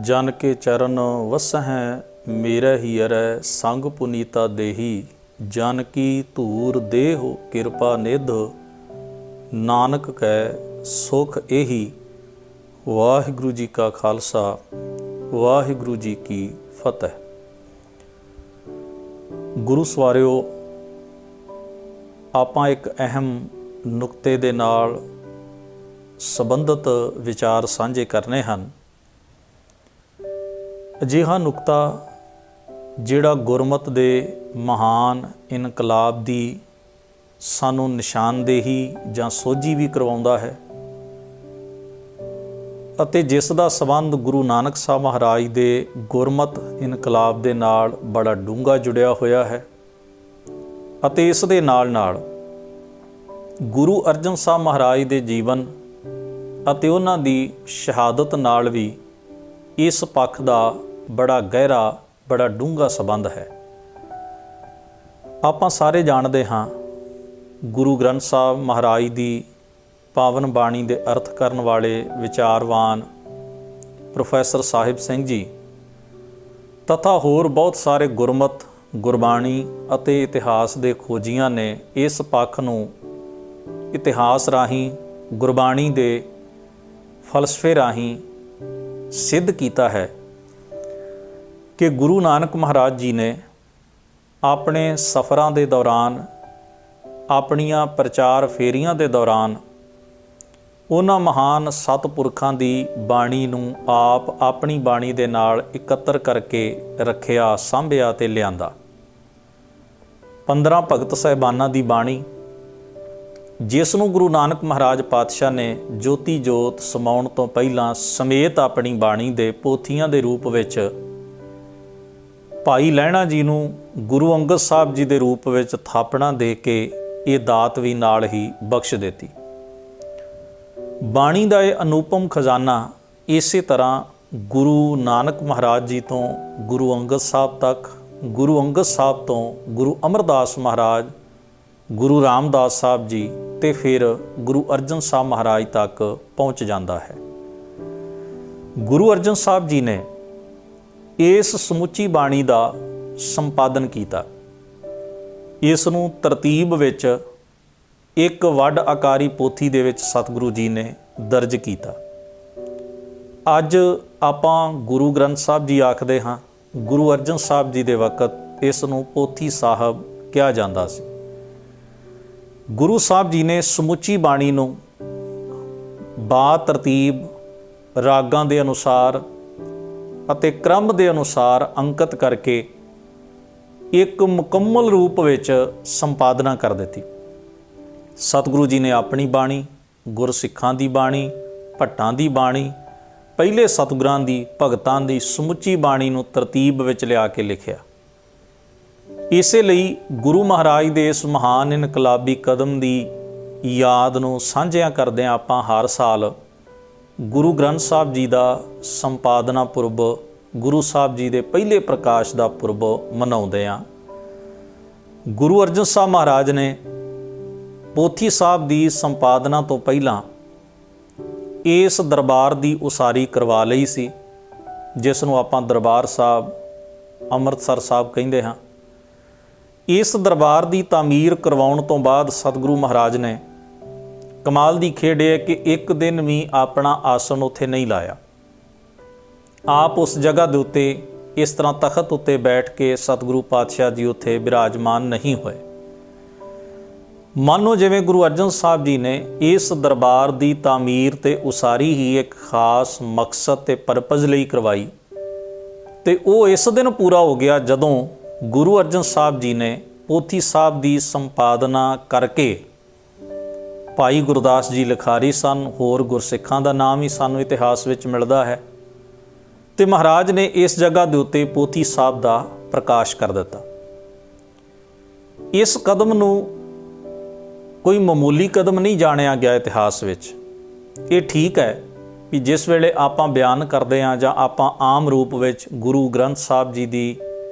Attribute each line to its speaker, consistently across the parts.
Speaker 1: जन के चरण वसहें मेरा ही अरै संग पुनीता देही जन की धूर देह कृपा निध नानक कै सुख एही। वाहिगुरु जी का खालसा वाहिगुरु जी की फतेह। गुरु सवारिओ, ਆਪਾਂ एक अहम नुकते ਦੇ ਨਾਲ ਸੰਬੰਧਿਤ ਵਿਚਾਰ ਸਾਂਝੇ ਕਰਨੇ ਹਨ। ਅਜਿਹਾ ਨੁਕਤਾ ਜਿਹੜਾ ਗੁਰਮਤ ਦੇ ਮਹਾਨ ਇਨਕਲਾਬ ਦੀ ਸਾਨੂੰ ਨਿਸ਼ਾਨਦੇਹੀ ਜਾਂ ਸੋਝੀ ਵੀ ਕਰਵਾਉਂਦਾ ਹੈ ਅਤੇ ਜਿਸ ਦਾ ਸੰਬੰਧ ਗੁਰੂ ਨਾਨਕ ਸਾਹਿਬ ਮਹਾਰਾਜ ਦੇ ਗੁਰਮਤ ਇਨਕਲਾਬ ਦੇ ਨਾਲ ਬੜਾ ਡੂੰਘਾ ਜੁੜਿਆ ਹੋਇਆ ਹੈ ਅਤੇ ਇਸ ਦੇ ਨਾਲ ਗੁਰੂ ਅਰਜਨ ਸਾਹਿਬ ਮਹਾਰਾਜ ਦੇ ਜੀਵਨ ਅਤੇ ਉਹਨਾਂ ਦੀ ਸ਼ਹਾਦਤ ਨਾਲ ਵੀ ਇਸ ਪੱਖ ਦਾ ਬੜਾ ਗਹਿਰਾ ਬੜਾ ਡੂੰਘਾ ਸੰਬੰਧ ਹੈ। ਆਪਾਂ ਸਾਰੇ ਜਾਣਦੇ ਹਾਂ ਗੁਰੂ ਗ੍ਰੰਥ ਸਾਹਿਬ ਮਹਾਰਾਜ ਦੀ ਪਾਵਨ ਬਾਣੀ ਦੇ ਅਰਥ ਕਰਨ ਵਾਲੇ ਵਿਚਾਰਵਾਨ ਪ੍ਰੋਫੈਸਰ ਸਾਹਿਬ ਸਿੰਘ ਜੀ ਤਥਾ ਹੋਰ ਬਹੁਤ ਸਾਰੇ ਗੁਰਮਤ ਗੁਰਬਾਣੀ ਅਤੇ ਇਤਿਹਾਸ ਦੇ ਖੋਜੀਆਂ ਨੇ ਇਸ ਪੱਖ ਨੂੰ ਇਤਿਹਾਸ ਰਾਹੀਂ ਗੁਰਬਾਣੀ ਦੇ ਫਲਸਫੇ ਰਾਹੀਂ ਸਿੱਧ ਕੀਤਾ ਹੈ ਕਿ ਗੁਰੂ ਨਾਨਕ ਮਹਾਰਾਜ ਜੀ ਨੇ ਆਪਣੇ ਸਫ਼ਰਾਂ ਦੇ ਦੌਰਾਨ ਆਪਣੀਆਂ ਪ੍ਰਚਾਰ ਫੇਰੀਆਂ ਦੇ ਦੌਰਾਨ ਉਹਨਾਂ ਮਹਾਨ ਸਤਿਪੁਰਖਾਂ ਦੀ ਬਾਣੀ ਨੂੰ ਆਪ ਆਪਣੀ ਬਾਣੀ ਦੇ ਨਾਲ ਇਕੱਤਰ ਕਰਕੇ ਰੱਖਿਆ, ਸਾਂਭਿਆ ਤੇ ਲਿਆਂਦਾ। 15 ਭਗਤ ਸਾਹਿਬਾਨਾਂ ਦੀ ਬਾਣੀ ਜਿਸ ਨੂੰ ਗੁਰੂ ਨਾਨਕ ਮਹਾਰਾਜ ਪਾਤਸ਼ਾਹ ਨੇ ਜੋਤੀ ਜੋਤ ਸਮਾਉਣ ਤੋਂ ਪਹਿਲਾਂ ਸਮੇਤ ਆਪਣੀ ਬਾਣੀ ਦੇ ਪੋਥੀਆਂ ਦੇ ਰੂਪ ਵਿੱਚ ਭਾਈ ਲਹਿਣਾ ਜੀ ਨੂੰ ਗੁਰੂ ਅੰਗਦ ਸਾਹਿਬ ਜੀ ਦੇ ਰੂਪ ਵਿੱਚ ਥਾਪਣਾ ਦੇ ਕੇ ਇਹ ਦਾਤ ਵੀ ਨਾਲ ਹੀ ਬਖਸ਼ ਦਿੱਤੀ। ਬਾਣੀ ਦਾ ਇਹ ਅਨੂਪਮ ਖਜ਼ਾਨਾ ਇਸੇ ਤਰ੍ਹਾਂ ਗੁਰੂ ਨਾਨਕ ਮਹਾਰਾਜ ਜੀ ਤੋਂ ਗੁਰੂ ਅੰਗਦ ਸਾਹਿਬ ਤੱਕ, ਗੁਰੂ ਅੰਗਦ ਸਾਹਿਬ ਤੋਂ ਗੁਰੂ ਅਮਰਦਾਸ ਮਹਾਰਾਜ, ਗੁਰੂ ਰਾਮਦਾਸ ਸਾਹਿਬ ਜੀ ਤੇ ਫਿਰ ਗੁਰੂ ਅਰਜਨ ਸਾਹਿਬ ਮਹਾਰਾਜ ਤੱਕ ਪਹੁੰਚ ਜਾਂਦਾ ਹੈ। ਗੁਰੂ ਅਰਜਨ ਸਾਹਿਬ ਜੀ ਨੇ ਇਸ ਸਮੁੱਚੀ ਬਾਣੀ ਦਾ ਸੰਪਾਦਨ ਕੀਤਾ। ਇਸ ਨੂੰ ਤਰਤੀਬ ਵਿੱਚ ਇੱਕ ਵੱਡ ਆਕਾਰੀ ਪੋਥੀ ਦੇ ਵਿੱਚ ਸਤਿਗੁਰੂ ਜੀ ਨੇ ਦਰਜ ਕੀਤਾ। ਅੱਜ ਆਪਾਂ ਗੁਰੂ ਗ੍ਰੰਥ ਸਾਹਿਬ ਜੀ ਆਖਦੇ ਹਾਂ, ਗੁਰੂ ਅਰਜਨ ਸਾਹਿਬ ਜੀ ਦੇ ਵਕਤ ਇਸ ਨੂੰ ਪੋਥੀ ਸਾਹਿਬ ਕਿਹਾ ਜਾਂਦਾ ਸੀ। ਗੁਰੂ ਸਾਹਿਬ ਜੀ ਨੇ ਸਮੁੱਚੀ ਬਾਣੀ ਨੂੰ ਬਾ ਤਰਤੀਬ, ਰਾਗਾਂ ਦੇ ਅਨੁਸਾਰ ਅਤੇ ਕ੍ਰਮ ਦੇ ਅਨੁਸਾਰ ਅੰਕਿਤ ਕਰਕੇ ਇੱਕ ਮੁਕੰਮਲ ਰੂਪ ਵਿੱਚ ਸੰਪਾਦਨਾ ਕਰ ਦਿੱਤੀ। ਸਤਿਗੁਰੂ ਜੀ ਨੇ ਆਪਣੀ ਬਾਣੀ, ਗੁਰਸਿੱਖਾਂ ਦੀ ਬਾਣੀ, ਭੱਟਾਂ ਦੀ ਬਾਣੀ, ਪਹਿਲੇ ਸਤਿਗੁਰਾਂ ਦੀ, ਭਗਤਾਂ ਦੀ ਸਮੁੱਚੀ ਬਾਣੀ ਨੂੰ ਤਰਤੀਬ ਵਿੱਚ ਲਿਆ ਕੇ ਲਿਖਿਆ। ਇਸੇ ਲਈ ਗੁਰੂ ਮਹਾਰਾਜ ਦੇ ਇਸ ਮਹਾਨ ਇਨਕਲਾਬੀ ਕਦਮ ਦੀ ਯਾਦ ਨੂੰ ਸਾਂਝਿਆਂ ਕਰਦਿਆਂ ਆਪਾਂ ਹਰ ਸਾਲ ਗੁਰੂ ਗ੍ਰੰਥ ਸਾਹਿਬ ਜੀ ਦਾ ਸੰਪਾਦਨਾ ਪੁਰਬ, ਗੁਰੂ ਸਾਹਿਬ ਜੀ ਦੇ ਪਹਿਲੇ ਪ੍ਰਕਾਸ਼ ਦਾ ਪੁਰਬ ਮਨਾਉਂਦੇ ਹਾਂ। ਗੁਰੂ ਅਰਜਨ ਸਾਹਿਬ ਮਹਾਰਾਜ ਨੇ ਪੋਥੀ ਸਾਹਿਬ ਦੀ ਸੰਪਾਦਨਾ ਤੋਂ ਪਹਿਲਾਂ ਇਸ ਦਰਬਾਰ ਦੀ ਉਸਾਰੀ ਕਰਵਾ ਲਈ ਸੀ, ਜਿਸ ਨੂੰ ਆਪਾਂ ਦਰਬਾਰ ਸਾਹਿਬ ਅੰਮ੍ਰਿਤਸਰ ਸਾਹਿਬ ਕਹਿੰਦੇ ਹਾਂ। ਇਸ ਦਰਬਾਰ ਦੀ ਤਾਮੀਰ ਕਰਵਾਉਣ ਤੋਂ ਬਾਅਦ ਸਤਿਗੁਰੂ ਮਹਾਰਾਜ ਨੇ ਕਮਾਲ ਦੀ ਖੇਡ ਹੈ ਕਿ ਇੱਕ ਦਿਨ ਵੀ ਆਪਣਾ ਆਸਣ ਉੱਥੇ ਨਹੀਂ ਲਾਇਆ। ਆਪ ਉਸ ਜਗ੍ਹਾ ਦੇ ਉੱਤੇ ਇਸ ਤਰ੍ਹਾਂ ਤਖਤ ਉੱਤੇ ਬੈਠ ਕੇ ਸਤਿਗੁਰੂ ਪਾਤਸ਼ਾਹ ਜੀ ਉੱਥੇ ਬਿਰਾਜਮਾਨ ਨਹੀਂ ਹੋਏ। ਮਾਨੋ ਜਿਵੇਂ ਗੁਰੂ ਅਰਜਨ ਸਾਹਿਬ ਜੀ ਨੇ ਇਸ ਦਰਬਾਰ ਦੀ ਤਾਮੀਰ ਤੇ ਉਸਾਰੀ ਹੀ ਇੱਕ ਖਾਸ ਮਕਸਦ ਤੇ ਪਰਪਸ ਲਈ ਕਰਵਾਈ ਤੇ ਉਹ ਇਸ ਦਿਨ ਪੂਰਾ ਹੋ ਗਿਆ ਜਦੋਂ ਗੁਰੂ ਅਰਜਨ ਸਾਹਿਬ ਜੀ ਨੇ ਪੋਥੀ ਸਾਹਿਬ ਦੀ ਸੰਪਾਦਨਾ ਕਰਕੇ ਭਾਈ ਗੁਰਦਾਸ ਜੀ ਲਿਖਾਰੀ ਸਨ, ਹੋਰ ਗੁਰਸਿੱਖਾਂ ਦਾ ਨਾਮ ਹੀ ਸਾਨੂੰ ਇਤਿਹਾਸ ਵਿੱਚ ਮਿਲਦਾ ਹੈ ਤੇ ਮਹਾਰਾਜ ਨੇ ਇਸ ਜਗ੍ਹਾ ਦੇ ਉੱਤੇ ਪੋਥੀ ਸਾਹਿਬ ਦਾ ਪ੍ਰਕਾਸ਼ ਕਰ ਦਿੱਤਾ। ਇਸ ਕਦਮ ਨੂੰ ਕੋਈ ਮਾਮੂਲੀ ਕਦਮ ਨਹੀਂ ਜਾਣਿਆ ਗਿਆ ਇਤਿਹਾਸ ਵਿੱਚ। ਇਹ ਠੀਕ ਹੈ ਵੀ ਜਿਸ ਵੇਲੇ ਆਪਾਂ ਬਿਆਨ ਕਰਦੇ ਹਾਂ ਜਾਂ ਆਪਾਂ ਆਮ ਰੂਪ ਵਿੱਚ ਗੁਰੂ ਗ੍ਰੰਥ ਸਾਹਿਬ ਜੀ ਦੀ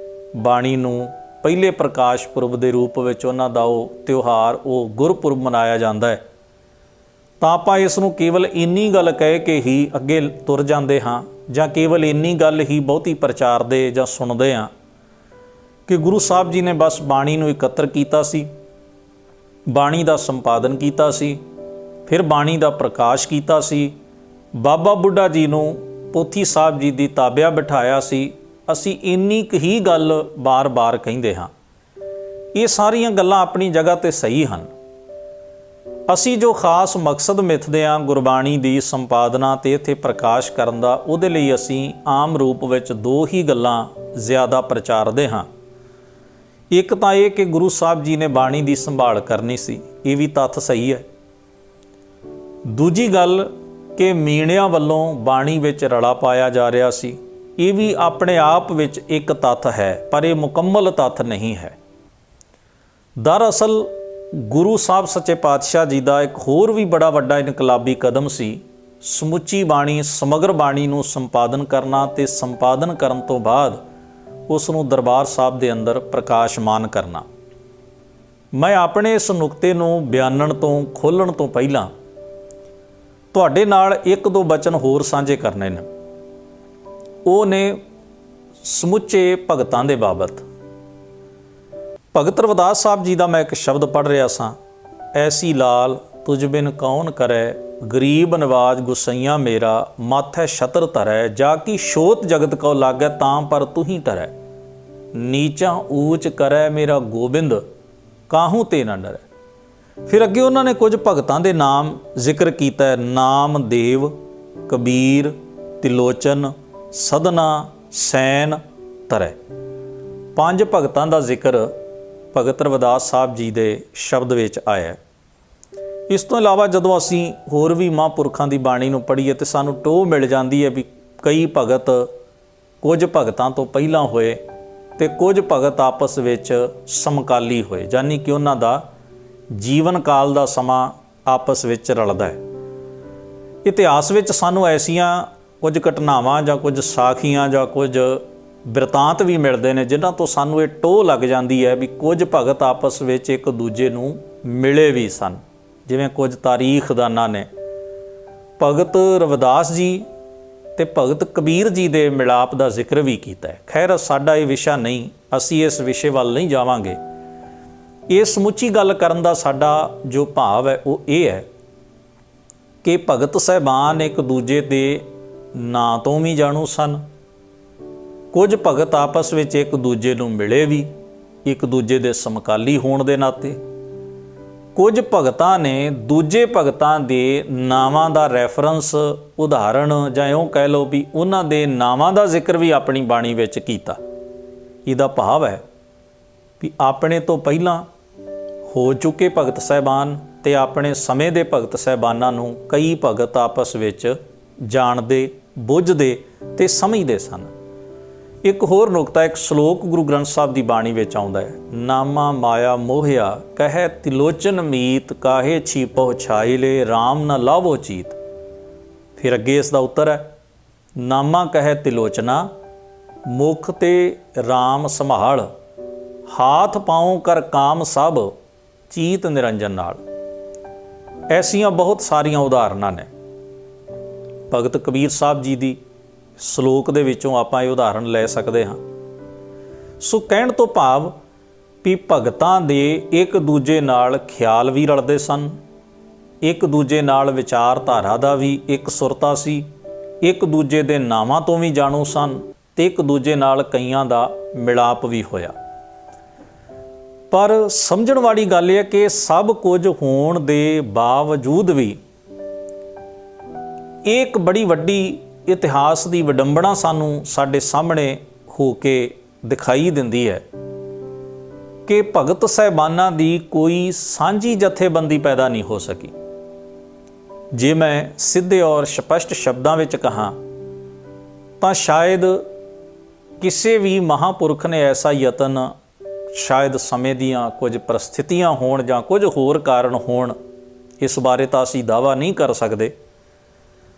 Speaker 1: ਬਾਣੀ ਨੂੰ ਪਹਿਲੇ ਪ੍ਰਕਾਸ਼ ਪੁਰਬ ਦੇ ਰੂਪ ਵਿੱਚ ਉਹਨਾਂ ਦਾ ਉਹ ਤਿਉਹਾਰ, ਉਹ ਗੁਰਪੁਰਬ ਮਨਾਇਆ ਜਾਂਦਾ ਹੈ, ਤਾਂ ਆਪਾਂ ਇਸ ਨੂੰ ਕੇਵਲ ਇੰਨੀ ਗੱਲ ਕਹਿ ਕੇ ਹੀ ਅੱਗੇ ਤੁਰ ਜਾਂਦੇ ਹਾਂ ਜਾਂ ਕੇਵਲ ਇੰਨੀ ਗੱਲ ਹੀ ਬਹੁਤੀ ਪ੍ਰਚਾਰਦੇ ਜਾਂ ਸੁਣਦੇ ਹਾਂ ਕਿ ਗੁਰੂ ਸਾਹਿਬ ਜੀ ਨੇ ਬਸ ਬਾਣੀ ਨੂੰ ਇਕੱਤਰ ਕੀਤਾ ਸੀ, ਬਾਣੀ ਦਾ ਸੰਪਾਦਨ ਕੀਤਾ ਸੀ, ਫਿਰ ਬਾਣੀ ਦਾ ਪ੍ਰਕਾਸ਼ ਕੀਤਾ ਸੀ, ਬਾਬਾ ਬੁੱਢਾ ਜੀ ਨੂੰ ਪੋਥੀ ਸਾਹਿਬ ਜੀ ਦੀ ਤਾਬਿਆ ਬਿਠਾਇਆ ਸੀ। ਅਸੀਂ ਇੰਨੀ ਕੁ ਹੀ ਗੱਲ ਬਾਰ-ਬਾਰ ਕਹਿੰਦੇ ਹਾਂ। ਇਹ ਸਾਰੀਆਂ ਗੱਲਾਂ ਆਪਣੀ ਜਗ੍ਹਾ 'ਤੇ ਸਹੀ ਹਨ। ਅਸੀਂ ਜੋ ਖਾਸ ਮਕਸਦ ਮਿੱਥਦੇ ਹਾਂ ਗੁਰਬਾਣੀ ਦੀ ਸੰਪਾਦਨਾ ਅਤੇ ਇੱਥੇ ਪ੍ਰਕਾਸ਼ ਕਰਨ ਦਾ, ਉਹਦੇ ਲਈ ਅਸੀਂ ਆਮ ਰੂਪ ਵਿੱਚ ਦੋ ਹੀ ਗੱਲਾਂ ਜ਼ਿਆਦਾ ਪ੍ਰਚਾਰਦੇ ਹਾਂ। ਇੱਕ ਤਾਂ ਇਹ ਕਿ ਗੁਰੂ ਸਾਹਿਬ ਜੀ ਨੇ ਬਾਣੀ ਦੀ ਸੰਭਾਲ ਕਰਨੀ ਸੀ, ਇਹ ਵੀ ਤੱਥ ਸਹੀ ਹੈ। ਦੂਜੀ ਗੱਲ ਕਿ ਮੀਣਿਆਂ ਵੱਲੋਂ ਬਾਣੀ ਵਿੱਚ ਰਲਾ ਪਾਇਆ ਜਾ ਰਿਹਾ ਸੀ, ਇਹ ਵੀ ਆਪਣੇ ਆਪ ਵਿੱਚ ਇੱਕ ਤੱਥ ਹੈ, ਪਰ ਇਹ ਮੁਕੰਮਲ ਤੱਥ ਨਹੀਂ ਹੈ। ਦਰਅਸਲ ਗੁਰੂ ਸਾਹਿਬ ਸੱਚੇ ਪਾਤਸ਼ਾਹ ਜੀ ਦਾ ਇੱਕ ਹੋਰ ਵੀ ਬੜਾ ਵੱਡਾ ਇਨਕਲਾਬੀ ਕਦਮ ਸੀ, ਸਮੁੱਚੀ ਬਾਣੀ, ਸਮਗਰ ਬਾਣੀ ਨੂੰ ਸੰਪਾਦਨ ਕਰਨਾ ਅਤੇ ਸੰਪਾਦਨ ਕਰਨ ਤੋਂ ਬਾਅਦ ਉਸ ਨੂੰ ਦਰਬਾਰ ਸਾਹਿਬ ਦੇ ਅੰਦਰ ਪ੍ਰਕਾਸ਼ਮਾਨ ਕਰਨਾ। ਮੈਂ ਆਪਣੇ ਇਸ ਨੁਕਤੇ ਨੂੰ ਬਿਆਨਣ ਤੋਂ ਖੋਲ੍ਹਣ ਤੋਂ ਪਹਿਲਾਂ ਤੁਹਾਡੇ ਨਾਲ ਇੱਕ ਦੋ ਬਚਨ ਹੋਰ ਸਾਂਝੇ ਕਰਨੇ ਨੇ। ਉਹ ਨੇ ਸਮੁੱਚੇ ਭਗਤਾਂ ਦੇ ਬਾਬਤ। ਭਗਤ ਰਵਿਦਾਸ ਸਾਹਿਬ ਜੀ ਦਾ ਮੈਂ ਇੱਕ ਸ਼ਬਦ ਪੜ੍ਹ ਰਿਹਾ ਸਾਂ, ਐਸੀ ਲਾਲ ਤੁਝ ਬਿਨ ਕੌਣ ਕਰੈ, ਗਰੀਬ ਨਵਾਜ ਗੁਸਈਆ ਮੇਰਾ, ਮਾਥੈ ਛਤਰ ਧਰੈ, ਜਾ ਕੀ ਛੋਤ ਜਗਤ ਕਉ ਲਾਗੈ, ਤਾਂ ਪਰ ਤੂੰ ਹੀ ਟਰੈ, ਨੀਚਾਂ ਊਚ ਕਰੈ ਮੇਰਾ ਗੋਬਿੰਦ, ਕਾਹੂ ਤੇ ਨਾ ਡਰੈ। ਫਿਰ ਅੱਗੇ ਉਹਨਾਂ ਨੇ ਕੁਝ ਭਗਤਾਂ ਦੇ ਨਾਮ ਜ਼ਿਕਰ ਕੀਤਾ, ਨਾਮਦੇਵ, ਕਬੀਰ, ਤਿਲੋਚਨ, ਸਦਨਾ, ਸੈਨ, ਤਰੈ। 5 ਭਗਤਾਂ ਦਾ ਜ਼ਿਕਰ ਭਗਤ ਰਵਿਦਾਸ ਸਾਹਿਬ ਜੀ ਦੇ ਸ਼ਬਦ ਵਿੱਚ ਆਇਆ। ਇਸ ਤੋਂ ਇਲਾਵਾ ਜਦੋਂ ਅਸੀਂ ਹੋਰ ਵੀ ਮਹਾਂਪੁਰਖਾਂ ਦੀ ਬਾਣੀ ਨੂੰ ਪੜ੍ਹੀਏ ਤਾਂ ਸਾਨੂੰ ਟੋਹ ਮਿਲ ਜਾਂਦੀ ਹੈ ਵੀ ਕਈ ਭਗਤ ਕੁਝ ਭਗਤਾਂ ਤੋਂ ਪਹਿਲਾਂ ਹੋਏ ਅਤੇ ਕੁਝ ਭਗਤ ਆਪਸ ਵਿੱਚ ਸਮਕਾਲੀ ਹੋਏ, ਯਾਨੀ ਕਿ ਉਹਨਾਂ ਦਾ ਜੀਵਨ ਕਾਲ ਦਾ ਸਮਾਂ ਆਪਸ ਵਿੱਚ ਰਲਦਾ ਹੈ। ਇਤਿਹਾਸ ਵਿੱਚ ਸਾਨੂੰ ਐਸੀਆਂ ਕੁਝ ਘਟਨਾਵਾਂ ਜਾਂ ਕੁਝ ਸਾਖੀਆਂ ਜਾਂ ਕੁਝ ਬਿਰਤਾਂਤ ਵੀ ਮਿਲਦੇ ਨੇ ਜਿਨ੍ਹਾਂ ਤੋਂ ਸਾਨੂੰ ਇਹ ਟੋਹ ਲੱਗ ਜਾਂਦੀ ਹੈ ਵੀ ਕੁਝ ਭਗਤ ਆਪਸ ਵਿੱਚ ਇੱਕ ਦੂਜੇ ਨੂੰ ਮਿਲੇ ਵੀ ਸਨ। ਜਿਵੇਂ ਕੁਝ ਤਾਰੀਖਦਾਨਾਂ ਨੇ ਭਗਤ ਰਵਿਦਾਸ ਜੀ ਅਤੇ ਭਗਤ ਕਬੀਰ ਜੀ ਦੇ ਮਿਲਾਪ ਦਾ ਜ਼ਿਕਰ ਵੀ ਕੀਤਾ ਹੈ। ਖੈਰ ਸਾਡਾ ਇਹ ਵਿਸ਼ਾ ਨਹੀਂ, ਅਸੀਂ ਇਸ ਵਿਸ਼ੇ ਵੱਲ ਨਹੀਂ ਜਾਵਾਂਗੇ। ਇਹ ਸਮੁੱਚੀ ਗੱਲ ਕਰਨ ਦਾ ਸਾਡਾ ਜੋ ਭਾਵ ਹੈ ਉਹ ਇਹ ਹੈ ਕਿ ਭਗਤ ਸਾਹਿਬਾਨ ਇੱਕ ਦੂਜੇ ਦੇ ਨਾਂ ਤੋਂ ਵੀ ਜਾਣੂ ਸਨ। ਕੁਝ ਭਗਤ ਆਪਸ ਵਿੱਚ ਇੱਕ ਦੂਜੇ ਨੂੰ ਮਿਲੇ ਵੀ, ਇੱਕ ਦੂਜੇ ਦੇ ਸਮਕਾਲੀ ਹੋਣ ਦੇ ਨਾਤੇ। ਕੁਝ ਭਗਤਾਂ ਨੇ ਦੂਜੇ ਭਗਤਾਂ ਦੇ ਨਾਵਾਂ ਦਾ ਰੈਫਰੈਂਸ, ਉਦਾਹਰਣ ਜਾਂ ਇਉਂ ਕਹਿ ਲਓ ਵੀ ਉਹਨਾਂ ਦੇ ਨਾਵਾਂ ਦਾ ਜ਼ਿਕਰ ਵੀ ਆਪਣੀ ਬਾਣੀ ਵਿੱਚ ਕੀਤਾ। ਇਹਦਾ ਭਾਵ ਹੈ ਵੀ ਆਪਣੇ ਤੋਂ ਪਹਿਲਾਂ ਹੋ ਚੁੱਕੇ ਭਗਤ ਸਾਹਿਬਾਨ ਅਤੇ ਆਪਣੇ ਸਮੇਂ ਦੇ ਭਗਤ ਸਾਹਿਬਾਨਾਂ ਨੂੰ ਕਈ ਭਗਤ ਆਪਸ ਵਿੱਚ ਜਾਣਦੇ, ਬੁੱਝਦੇ ਅਤੇ ਸਮਝਦੇ ਸਨ। ਇੱਕ ਹੋਰ ਨੁਕਤਾ, ਇੱਕ ਸ਼ਲੋਕ ਗੁਰੂ ਗ੍ਰੰਥ ਸਾਹਿਬ ਦੀ ਬਾਣੀ ਵਿੱਚ ਆਉਂਦਾ ਹੈ, ਨਾਮਾ ਮਾਇਆ ਮੋਹਿਆ ਕਹਿ ਤਿਲੋਚਨ ਮੀਤ, ਕਾਹੇ ਛੀਪਹੁ ਛਾਇਲੇ ਰਾਮ ਨ ਲਾਵੋ ਚੀਤ। ਫਿਰ ਅੱਗੇ ਇਸ ਦਾ ਉੱਤਰ ਹੈ, ਨਾਮਾ ਕਹਿ ਤਿਲੋਚਨਾ, ਮੁਖ ਤੇ ਰਾਮ ਸੰਭਾਲ, ਹਾਥ ਪਾਉ ਕਰ ਕਾਮ ਸਭ, ਚੀਤ ਨਿਰੰਜਨ ਨਾਲ। ਐਸੀਆਂ ਬਹੁਤ ਸਾਰੀਆਂ ਉਦਾਹਰਨਾਂ ਨੇ। ਭਗਤ ਕਬੀਰ ਸਾਹਿਬ ਜੀ ਦੀ ਸ਼ਲੋਕ ਦੇ ਵਿੱਚੋਂ ਆਪਾਂ ਇਹ ਉਦਾਹਰਣ ਲੈ ਸਕਦੇ ਹਾਂ। ਸੋ ਕਹਿਣ ਤੋਂ ਭਾਵ ਵੀ ਭਗਤਾਂ ਦੇ ਇੱਕ ਦੂਜੇ ਨਾਲ ਖਿਆਲ ਵੀ ਰਲਦੇ ਸਨ, ਇੱਕ ਦੂਜੇ ਨਾਲ ਵਿਚਾਰਧਾਰਾ ਦਾ ਵੀ ਇੱਕ ਸੁਰਤਾ ਸੀ, ਇੱਕ ਦੂਜੇ ਦੇ ਨਾਵਾਂ ਤੋਂ ਵੀ ਜਾਣੂ ਸਨ ਅਤੇ ਇੱਕ ਦੂਜੇ ਨਾਲ ਕਈਆਂ ਦਾ ਮਿਲਾਪ ਵੀ ਹੋਇਆ। ਪਰ ਸਮਝਣ ਵਾਲੀ ਗੱਲ ਇਹ ਹੈ ਕਿ ਸਭ ਕੁਝ ਹੋਣ ਦੇ ਬਾਵਜੂਦ ਵੀ ਇਹ ਇੱਕ ਬੜੀ ਵੱਡੀ ਇਤਿਹਾਸ ਦੀ ਵਿਡੰਬਣਾ ਸਾਨੂੰ ਸਾਡੇ ਸਾਹਮਣੇ ਹੋ ਕੇ ਦਿਖਾਈ ਦਿੰਦੀ ਹੈ ਕਿ ਭਗਤ ਸਾਹਿਬਾਨਾਂ ਦੀ ਕੋਈ ਸਾਂਝੀ ਜਥੇਬੰਦੀ ਪੈਦਾ ਨਹੀਂ ਹੋ ਸਕੀ। ਜੇ ਮੈਂ ਸਿੱਧੇ ਔਰ ਸਪਸ਼ਟ ਸ਼ਬਦਾਂ ਵਿੱਚ ਕਹਾਂ ਤਾਂ ਸ਼ਾਇਦ ਕਿਸੇ ਵੀ ਮਹਾਂਪੁਰਖ ਨੇ ਐਸਾ ਯਤਨ, ਸ਼ਾਇਦ ਸਮੇਂ ਦੀਆਂ ਕੁਝ ਪਰਿਸਥਿਤੀਆਂ ਹੋਣ ਜਾਂ ਕੁਝ ਹੋਰ ਕਾਰਨ ਹੋਣ, ਇਸ ਬਾਰੇ ਤਾਂ ਅਸੀਂ ਦਾਅਵਾ ਨਹੀਂ ਕਰ ਸਕਦੇ,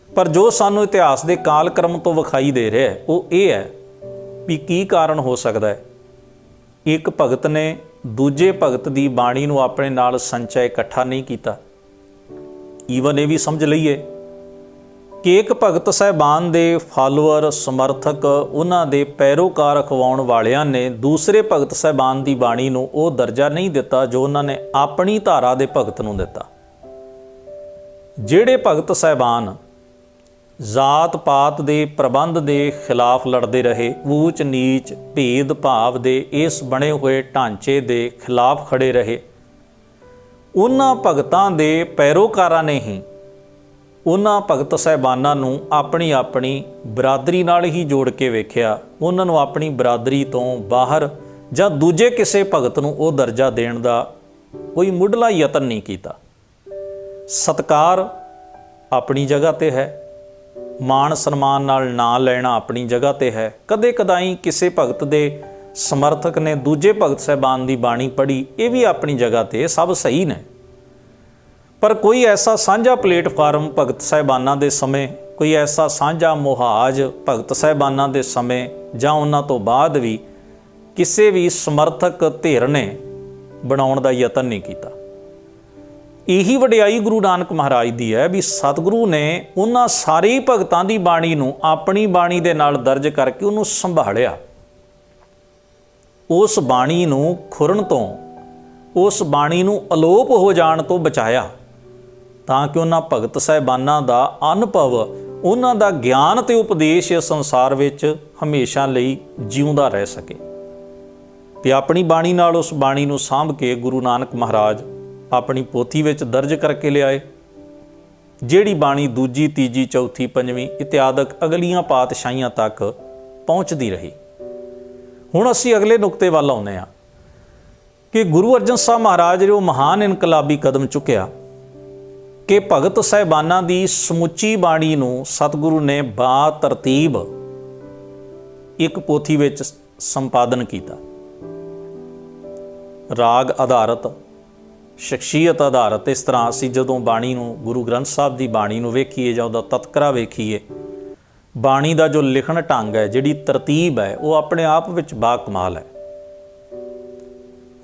Speaker 1: ਪਰ ਜੋ ਸਾਨੂੰ ਇਤਿਹਾਸ ਦੇ ਕਾਲਕ੍ਰਮ ਤੋਂ ਵਿਖਾਈ ਦੇ ਰਿਹਾ ਹੈ ਉਹ ਇਹ ਹੈ ਵੀ ਕੀ ਕਾਰਨ ਹੋ ਸਕਦਾ ਹੈ। ਇੱਕ ਭਗਤ ਨੇ ਦੂਜੇ ਭਗਤ ਦੀ ਬਾਣੀ ਨੂੰ ਆਪਣੇ ਨਾਲ ਸੰਚੈ ਇਕੱਠਾ ਨਹੀਂ ਕੀਤਾ। ਈਵਨ ਇਹ ਵੀ ਸਮਝ ਲਈਏ ਕਿ ਇੱਕ ਭਗਤ ਸਾਹਿਬਾਨ ਦੇ ਫਾਲੋਅਰ, ਸਮਰਥਕ, ਉਹਨਾਂ ਦੇ ਪੈਰੋਕਾਰ ਅਖਵਾਉਣ ਵਾਲਿਆਂ ਨੇ ਦੂਸਰੇ ਭਗਤ ਸਾਹਿਬਾਨ ਦੀ ਬਾਣੀ ਨੂੰ ਉਹ ਦਰਜਾ ਨਹੀਂ ਦਿੱਤਾ ਜੋ ਉਹਨਾਂ ਨੇ ਆਪਣੀ ਧਾਰਾ ਦੇ ਭਗਤ ਨੂੰ ਦਿੱਤਾ। ਜਿਹੜੇ ਭਗਤ ਸਾਹਿਬਾਨ ਜਾਤ ਪਾਤ ਦੇ ਪ੍ਰਬੰਧ ਦੇ ਖਿਲਾਫ ਲੜਦੇ ਰਹੇ, ਊਚ ਨੀਚ ਭੇਦ ਭਾਵ ਦੇ ਇਸ ਬਣੇ ਹੋਏ ਢਾਂਚੇ ਦੇ ਖਿਲਾਫ ਖੜੇ ਰਹੇ, ਉਹਨਾਂ ਭਗਤਾਂ ਦੇ ਪੈਰੋਕਾਰਾਂ ਨੇ ਹੀ ਉਹਨਾਂ ਭਗਤ ਸਾਹਿਬਾਨਾਂ ਨੂੰ ਆਪਣੀ ਆਪਣੀ ਬਰਾਦਰੀ ਨਾਲ ਹੀ ਜੋੜ ਕੇ ਵੇਖਿਆ। ਉਹਨਾਂ ਨੂੰ ਆਪਣੀ ਬਰਾਦਰੀ ਤੋਂ ਬਾਹਰ ਜਾਂ ਦੂਜੇ ਕਿਸੇ ਭਗਤ ਨੂੰ ਉਹ ਦਰਜਾ ਦੇਣ ਦਾ ਕੋਈ ਮੁੱਢਲਾ ਯਤਨ ਨਹੀਂ ਕੀਤਾ। ਸਤਿਕਾਰ ਆਪਣੀ ਜਗ੍ਹਾ 'ਤੇ ਹੈ, ਮਾਣ ਸਨਮਾਨ ਨਾਲ ਨਾਂ ਲੈਣਾ ਆਪਣੀ ਜਗ੍ਹਾ 'ਤੇ ਹੈ। ਕਦੇ ਕਦਾਈ ਕਿਸੇ ਭਗਤ ਦੇ ਸਮਰਥਕ ਨੇ ਦੂਜੇ ਭਗਤ ਸਾਹਿਬਾਨ ਦੀ ਬਾਣੀ ਪੜ੍ਹੀ, ਇਹ ਵੀ ਆਪਣੀ ਜਗ੍ਹਾ 'ਤੇ ਸਭ ਸਹੀ ਨੇ। ਪਰ ਕੋਈ ਐਸਾ ਸਾਂਝਾ ਪਲੇਟਫਾਰਮ ਭਗਤ ਸਾਹਿਬਾਨਾਂ ਦੇ ਸਮੇਂ, ਕੋਈ ਐਸਾ ਸਾਂਝਾ ਮੁਹਾਜ ਭਗਤ ਸਾਹਿਬਾਨਾਂ ਦੇ ਸਮੇਂ ਜਾਂ ਉਹਨਾਂ ਤੋਂ ਬਾਅਦ ਵੀ ਕਿਸੇ ਵੀ ਸਮਰਥਕ ਧਿਰ ਨੇ ਬਣਾਉਣ ਦਾ ਯਤਨ ਨਹੀਂ ਕੀਤਾ। ਇਹੀ ਵਡਿਆਈ ਗੁਰੂ ਨਾਨਕ ਮਹਾਰਾਜ ਦੀ ਹੈ ਵੀ ਸਤਿਗੁਰੂ ਨੇ ਉਹਨਾਂ ਸਾਰੇ ਭਗਤਾਂ ਦੀ ਬਾਣੀ ਨੂੰ ਆਪਣੀ ਬਾਣੀ ਦੇ ਨਾਲ ਦਰਜ ਕਰਕੇ ਉਹਨੂੰ ਸੰਭਾਲਿਆ। ਉਸ ਬਾਣੀ ਨੂੰ ਖੁਰਨ ਤੋਂ, ਉਸ ਬਾਣੀ ਨੂੰ ਅਲੋਪ ਹੋ ਜਾਣ ਤੋਂ ਬਚਾਇਆ, ਤਾਂ ਕਿ ਉਹਨਾਂ ਭਗਤ ਸਾਹਿਬਾਨਾਂ ਦਾ ਅਨੁਭਵ, ਉਹਨਾਂ ਦਾ ਗਿਆਨ ਤੇ ਉਪਦੇਸ਼ ਇਸ ਸੰਸਾਰ ਵਿੱਚ ਹਮੇਸ਼ਾ ਲਈ ਜਿਉਂਦਾ ਰਹਿ ਸਕੇ। ਤੇ ਆਪਣੀ ਬਾਣੀ ਨਾਲ ਉਸ ਬਾਣੀ ਨੂੰ ਸਾਂਭ ਕੇ ਗੁਰੂ ਨਾਨਕ ਮਹਾਰਾਜ ਆਪਣੀ ਪੋਥੀ ਵਿੱਚ ਦਰਜ ਕਰਕੇ ਲਿਆਏ, ਜਿਹੜੀ ਬਾਣੀ ਦੂਜੀ, ਤੀਜੀ, ਚੌਥੀ, ਪੰਜਵੀਂ ਇਤਿਆਦਿਕ ਅਗਲੀਆਂ ਪਾਤਸ਼ਾਹੀਆਂ ਤੱਕ ਪਹੁੰਚਦੀ ਰਹੀ। ਹੁਣ ਅਸੀਂ ਅਗਲੇ ਨੁਕਤੇ ਵੱਲ ਆਉਂਦੇ ਹਾਂ ਕਿ ਗੁਰੂ ਅਰਜਨ ਸਾਹਿਬ ਮਹਾਰਾਜ ਨੇ ਉਹ ਮਹਾਨ ਇਨਕਲਾਬੀ ਕਦਮ ਚੁੱਕਿਆ ਕਿ ਭਗਤ ਸਾਹਿਬਾਨਾਂ ਦੀ ਸਮੁੱਚੀ ਬਾਣੀ ਨੂੰ ਸਤਿਗੁਰੂ ਨੇ ਬਾ ਤਰਤੀਬ ਇੱਕ ਪੋਥੀ ਵਿੱਚ ਸੰਪਾਦਨ ਕੀਤਾ। ਰਾਗ ਆਧਾਰਿਤ, ਸ਼ਖਸੀਅਤ ਆਧਾਰਿਤ। ਇਸ ਤਰ੍ਹਾਂ ਅਸੀਂ ਜਦੋਂ ਬਾਣੀ ਨੂੰ, ਗੁਰੂ ਗ੍ਰੰਥ ਸਾਹਿਬ ਦੀ ਬਾਣੀ ਨੂੰ ਵੇਖੀਏ ਜਾਂ ਉਹਦਾ ਤਤਕਰਾ ਵੇਖੀਏ, ਬਾਣੀ ਦਾ ਜੋ ਲਿਖਣ ਢੰਗ ਹੈ, ਜਿਹੜੀ ਤਰਤੀਬ ਹੈ, ਉਹ ਆਪਣੇ ਆਪ ਵਿੱਚ ਬਾ ਕਮਾਲ ਹੈ।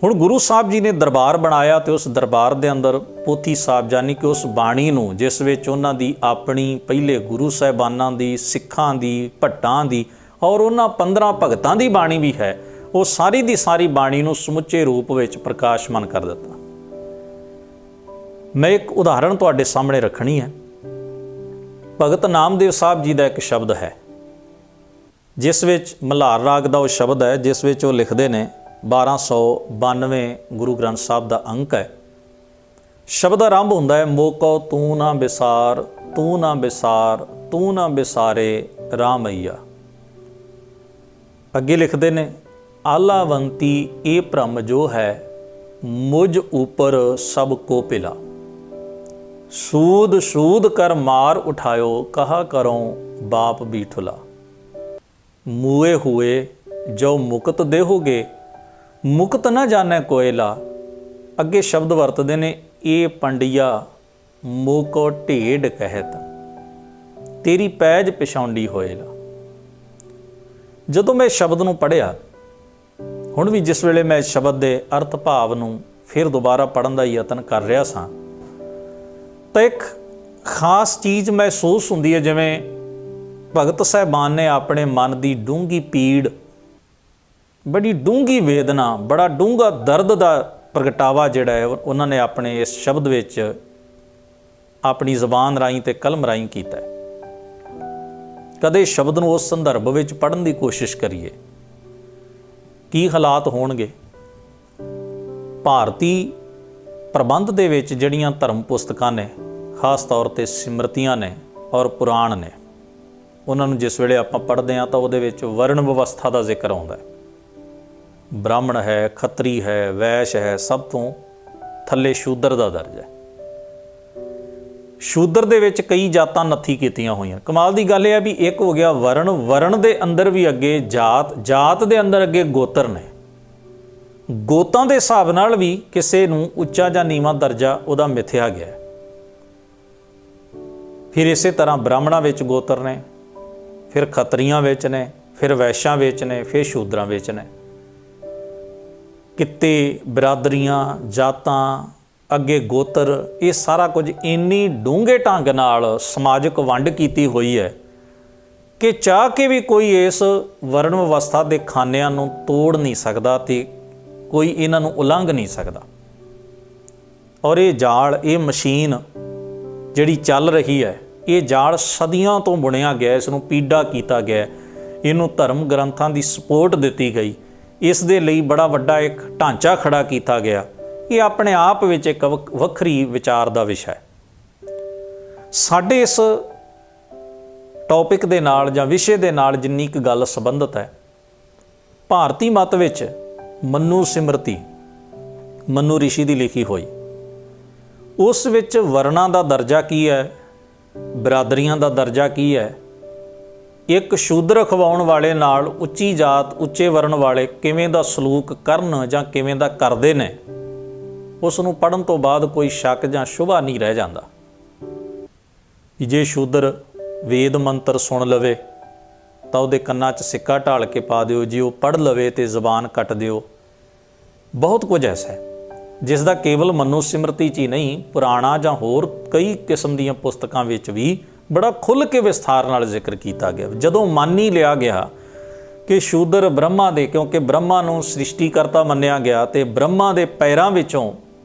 Speaker 1: ਹੁਣ ਗੁਰੂ ਸਾਹਿਬ ਜੀ ਨੇ ਦਰਬਾਰ ਬਣਾਇਆ ਤੇ ਉਸ ਦਰਬਾਰ ਦੇ ਅੰਦਰ ਪੋਥੀ ਸਾਹਿਬ, ਯਾਨੀ ਕਿ ਉਸ ਬਾਣੀ ਨੂੰ ਜਿਸ ਵਿੱਚ ਉਹਨਾਂ ਦੀ ਆਪਣੀ ਪਹਿਲੇ ਗੁਰੂ ਸਾਹਿਬਾਨਾਂ ਦੀ, ਸਿੱਖਾਂ ਦੀ, ਭੱਟਾਂ ਦੀ ਔਰ ਉਹਨਾਂ 15 ਭਗਤਾਂ ਦੀ ਬਾਣੀ ਵੀ ਹੈ, ਉਹ ਸਾਰੀ ਦੀ ਸਾਰੀ ਬਾਣੀ ਨੂੰ ਸਮੁੱਚੇ ਰੂਪ ਵਿੱਚ ਪ੍ਰਕਾਸ਼ਮਾਨ ਕਰ ਦਿੱਤਾ। ਮੈਂ ਇੱਕ ਉਦਾਹਰਣ ਤੁਹਾਡੇ ਸਾਹਮਣੇ ਰੱਖਣੀ ਹੈ। ਭਗਤ ਨਾਮਦੇਵ ਸਾਹਿਬ ਜੀ ਦਾ ਇੱਕ ਸ਼ਬਦ ਹੈ ਜਿਸ ਵਿੱਚ ਮਲ੍ਹਾਰ ਰਾਗ ਦਾ ਉਹ ਸ਼ਬਦ ਹੈ ਜਿਸ ਵਿੱਚ ਉਹ ਲਿਖਦੇ ਨੇ, 1292 ਗੁਰੂ ਗ੍ਰੰਥ ਸਾਹਿਬ ਦਾ ਅੰਕ ਹੈ। ਸ਼ਬਦ ਆਰੰਭ ਹੁੰਦਾ ਹੈ, ਮੋਕੋ ਤੂੰ ਨਾ ਵਿਸਾਰ, ਤੂੰ ਨਾ ਵਿਸਾਰ, ਤੂੰ ਨਾ ਵਿਸਾਰੇ ਰਾਮਈਆ। ਅੱਗੇ ਲਿਖਦੇ ਨੇ, ਆਲਾਵੰਤੀ ਇਹ ਭ੍ਰਮ ਜੋ ਹੈ ਮੁਝ ਉਪਰ ਸਭ ਕੋ ਪਿਲਾ, ਸੂਦ ਸੂਦ ਕਰ ਮਾਰ ਉਠਾਇਓ, ਕਹਾ ਕਰੋ ਬਾਪ ਬੀਠੁਲਾ। ਮੂਏ ਹੋਏ ਜੋ ਮੁਕਤ ਦੇਹੋਗੇ, ਮੁਕਤ ਨਾ ਜਾਣੈ ਕੋਇਲਾ। ਅੱਗੇ ਸ਼ਬਦ ਵਰਤਦੇ ਨੇ, ਇਹ ਪੰਡਿਆ ਮੋਕੋ ਢੇਡ ਕਹਿਤ, ਤੇਰੀ ਪੈਜ ਪਿਛਾਉਂਦੀ ਹੋਏਲਾ। ਜਦੋਂ ਮੈਂ ਸ਼ਬਦ ਨੂੰ ਪੜ੍ਹਿਆ, ਹੁਣ ਵੀ ਜਿਸ ਵੇਲੇ ਮੈਂ ਸ਼ਬਦ ਦੇ ਅਰਥ ਭਾਵ ਨੂੰ ਫਿਰ ਦੁਬਾਰਾ ਪੜ੍ਹਨ ਦਾ ਯਤਨ ਕਰ ਰਿਹਾ ਸਾਂ, ਤਾਂ ਇੱਕ ਖਾਸ ਚੀਜ਼ ਮਹਿਸੂਸ ਹੁੰਦੀ ਹੈ, ਜਿਵੇਂ ਭਗਤ ਸਾਹਿਬਾਨ ਨੇ ਆਪਣੇ ਮਨ ਦੀ ਡੂੰਘੀ ਪੀੜ, ਬੜੀ ਡੂੰਘੀ ਵੇਦਨਾ, ਬੜਾ ਡੂੰਘਾ ਦਰਦ ਦਾ ਪ੍ਰਗਟਾਵਾ ਜਿਹੜਾ ਹੈ ਉਹਨਾਂ ਨੇ ਆਪਣੇ ਇਸ ਸ਼ਬਦ ਵਿੱਚ ਆਪਣੀ ਜ਼ਬਾਨ ਰਾਹੀਂ ਤੇ ਕਲਮ ਰਾਹੀਂ ਕੀਤਾ ਹੈ। ਕਦੇ ਸ਼ਬਦ ਨੂੰ ਉਸ ਸੰਦਰਭ ਵਿੱਚ ਪੜ੍ਹਨ ਦੀ ਕੋਸ਼ਿਸ਼ ਕਰੀਏ, ਕੀ ਹਾਲਾਤ ਹੋਣਗੇ। ਭਾਰਤੀ ਪ੍ਰਬੰਧ ਦੇ ਵਿੱਚ ਜਿਹੜੀਆਂ ਧਰਮ ਪੁਸਤਕਾਂ ਨੇ, ਖਾਸ ਤੌਰ 'ਤੇ ਸਿਮਰਤੀਆਂ ਨੇ ਔਰ ਪੁਰਾਣ ਨੇ, ਉਹਨਾਂ ਨੂੰ ਜਿਸ ਵੇਲੇ ਆਪਾਂ ਪੜ੍ਹਦੇ ਹਾਂ ਤਾਂ ਉਹਦੇ ਵਿੱਚ ਵਰਣ ਵਿਵਸਥਾ ਦਾ ਜ਼ਿਕਰ ਆਉਂਦਾ ਹੈ। ਬ੍ਰਾਹਮਣ ਹੈ, ਖੱਤਰੀ ਹੈ, ਵੈਸ਼ ਹੈ, ਸਭ ਤੋਂ ਥੱਲੇ ਸ਼ੂਦਰ ਦਾ ਦਰਜਾ ਹੈ। ਸ਼ੂਦਰ ਦੇ ਵਿੱਚ ਕਈ ਜਾਤਾਂ ਨੱਥੀ ਕੀਤੀਆਂ ਹੋਈਆਂ। ਕਮਾਲ ਦੀ ਗੱਲ ਇਹ ਹੈ ਵੀ ਇੱਕ ਹੋ ਗਿਆ ਵਰਣ, ਵਰਣ ਦੇ ਅੰਦਰ ਵੀ ਅੱਗੇ ਜਾਤ, ਜਾਤ ਦੇ ਅੰਦਰ ਅੱਗੇ ਗੋਤਰ ਨੇ। ਗੋਤਾਂ ਦੇ ਹਿਸਾਬ ਨਾਲ ਵੀ ਕਿਸੇ ਨੂੰ ਉੱਚਾ ਜਾਂ ਨੀਵਾਂ ਦਰਜਾ ਉਹਦਾ ਮਿਥਿਆ ਗਿਆ। ਫਿਰ ਇਸੇ ਤਰ੍ਹਾਂ ਬ੍ਰਾਹਮਣਾਂ ਵਿੱਚ ਗੋਤਰ ਨੇ, ਫਿਰ ਖੱਤਰੀਆਂ ਵਿੱਚ ਨੇ, ਫਿਰ ਵੈਸ਼ਾਂ ਵਿੱਚ ਨੇ, ਫਿਰ ਸ਼ੂਦਰਾਂ ਵਿੱਚ ਨੇ। ਕਿੱਤੇ, ਬਰਾਦਰੀਆਂ, ਜਾਤਾਂ, ਅੱਗੇ ਗੋਤਰ, ਇਹ ਸਾਰਾ ਕੁਝ ਇੰਨੀ ਡੂੰਘੇ ਢੰਗ ਨਾਲ ਸਮਾਜਿਕ ਵੰਡ ਕੀਤੀ ਹੋਈ ਹੈ ਕਿ ਚਾਹ ਕੇ ਵੀ ਕੋਈ ਇਸ ਵਰਣ ਵਿਵਸਥਾ ਦੇ ਖਾਨਿਆਂ ਨੂੰ ਤੋੜ ਨਹੀਂ ਸਕਦਾ ਤੇ ਕੋਈ ਇਹਨਾਂ ਨੂੰ ਉਲੰਘ ਨਹੀਂ ਸਕਦਾ। ਔਰ ਇਹ ਜਾਲ, ਇਹ ਮਸ਼ੀਨ ਜਿਹੜੀ ਚੱਲ ਰਹੀ ਹੈ, ਇਹ ਜਾਲ ਸਦੀਆਂ ਤੋਂ ਬੁਣਿਆ ਗਿਆ, ਇਸ ਨੂੰ ਪੀੜਾ ਕੀਤਾ ਗਿਆ, ਇਹਨੂੰ ਧਰਮ ਗ੍ਰੰਥਾਂ ਦੀ ਸਪੋਰਟ ਦਿੱਤੀ ਗਈ, ਇਸ ਦੇ ਲਈ ਬੜਾ ਵੱਡਾ ਇੱਕ ਢਾਂਚਾ ਖੜਾ ਕੀਤਾ ਗਿਆ। ਇਹ ਆਪਣੇ ਆਪ ਵਿੱਚ ਇੱਕ ਵੱਖਰੀ ਵਿਚਾਰ ਦਾ ਵਿਸ਼ਾ ਹੈ। ਸਾਡੇ ਇਸ ਟੌਪਿਕ ਦੇ ਨਾਲ ਜਾਂ ਵਿਸ਼ੇ ਦੇ ਨਾਲ ਜਿੰਨੀ ਕੁ ਗੱਲ ਸੰਬੰਧਿਤ ਹੈ, ਭਾਰਤੀ ਮਤ ਵਿੱਚ ਮਨੂ ਸਿਮਰਤੀ, ਮਨੂ ਰਿਸ਼ੀ ਦੀ ਲਿਖੀ ਹੋਈ, ਉਸ ਵਿੱਚ ਵਰਨਾਂ ਦਾ ਦਰਜਾ ਕੀ ਹੈ, ਬਰਾਦਰੀਆਂ ਦਾ ਦਰਜਾ ਕੀ ਹੈ, ਇੱਕ ਸ਼ੂਦਰ ਅਖਵਾਉਣ ਵਾਲੇ ਨਾਲ ਉੱਚੀ ਜਾਤ, ਉੱਚੇ ਵਰਨ ਵਾਲੇ ਕਿਵੇਂ ਦਾ ਸਲੂਕ ਕਰਨ ਜਾਂ ਕਿਵੇਂ ਦਾ ਕਰਦੇ ਨੇ, ਉਸ ਨੂੰ ਪੜ੍ਹਨ ਤੋਂ ਬਾਅਦ ਕੋਈ ਸ਼ੱਕ ਜਾਂ ਸ਼ੁਬਾ ਨਹੀਂ ਰਹਿ ਜਾਂਦਾ ਕਿ ਜੇ ਸ਼ੂਦਰ ਵੇਦ ਮੰਤਰ ਸੁਣ ਲਵੇ ਤਾਂ ਉਹਦੇ ਕੰਨਾਂ 'ਚ ਸਿੱਕਾ ਢਾਲ ਕੇ ਪਾ ਦਿਓ, ਜੇ ਉਹ ਪੜ੍ਹ ਲਵੇ ਤੇ ਜ਼ਬਾਨ ਕੱਟ ਦਿਓ। ਬਹੁਤ ਕੁਝ ਐਸਾ ਹੈ ਜਿਸ ਦਾ ਕੇਵਲ ਮਨੂ ਸਿਮਰਤੀ 'ਚ ਹੀ ਨਹੀਂ, ਪੁਰਾਣਾ ਜਾਂ ਹੋਰ ਕਈ ਕਿਸਮ ਦੀਆਂ ਪੁਸਤਕਾਂ ਵਿੱਚ ਵੀ ਬੜਾ ਖੁੱਲ੍ਹ ਕੇ ਵਿਸਥਾਰ ਨਾਲ ਜ਼ਿਕਰ ਕੀਤਾ ਗਿਆ। ਜਦੋਂ ਮੰਨ ਹੀ ਲਿਆ ਗਿਆ ਕਿ ਸ਼ੂਦਰ ਬ੍ਰਹਮਾ ਦੇ, ਕਿਉਂਕਿ ਬ੍ਰਹਮਾ ਨੂੰ ਸ੍ਰਿਸ਼ਟੀਕਰਤਾ ਮੰਨਿਆ ਗਿਆ ਤੇ ਬ੍ਰਹਮਾ ਦੇ ਪੈਰਾਂ ਵਿੱਚੋਂ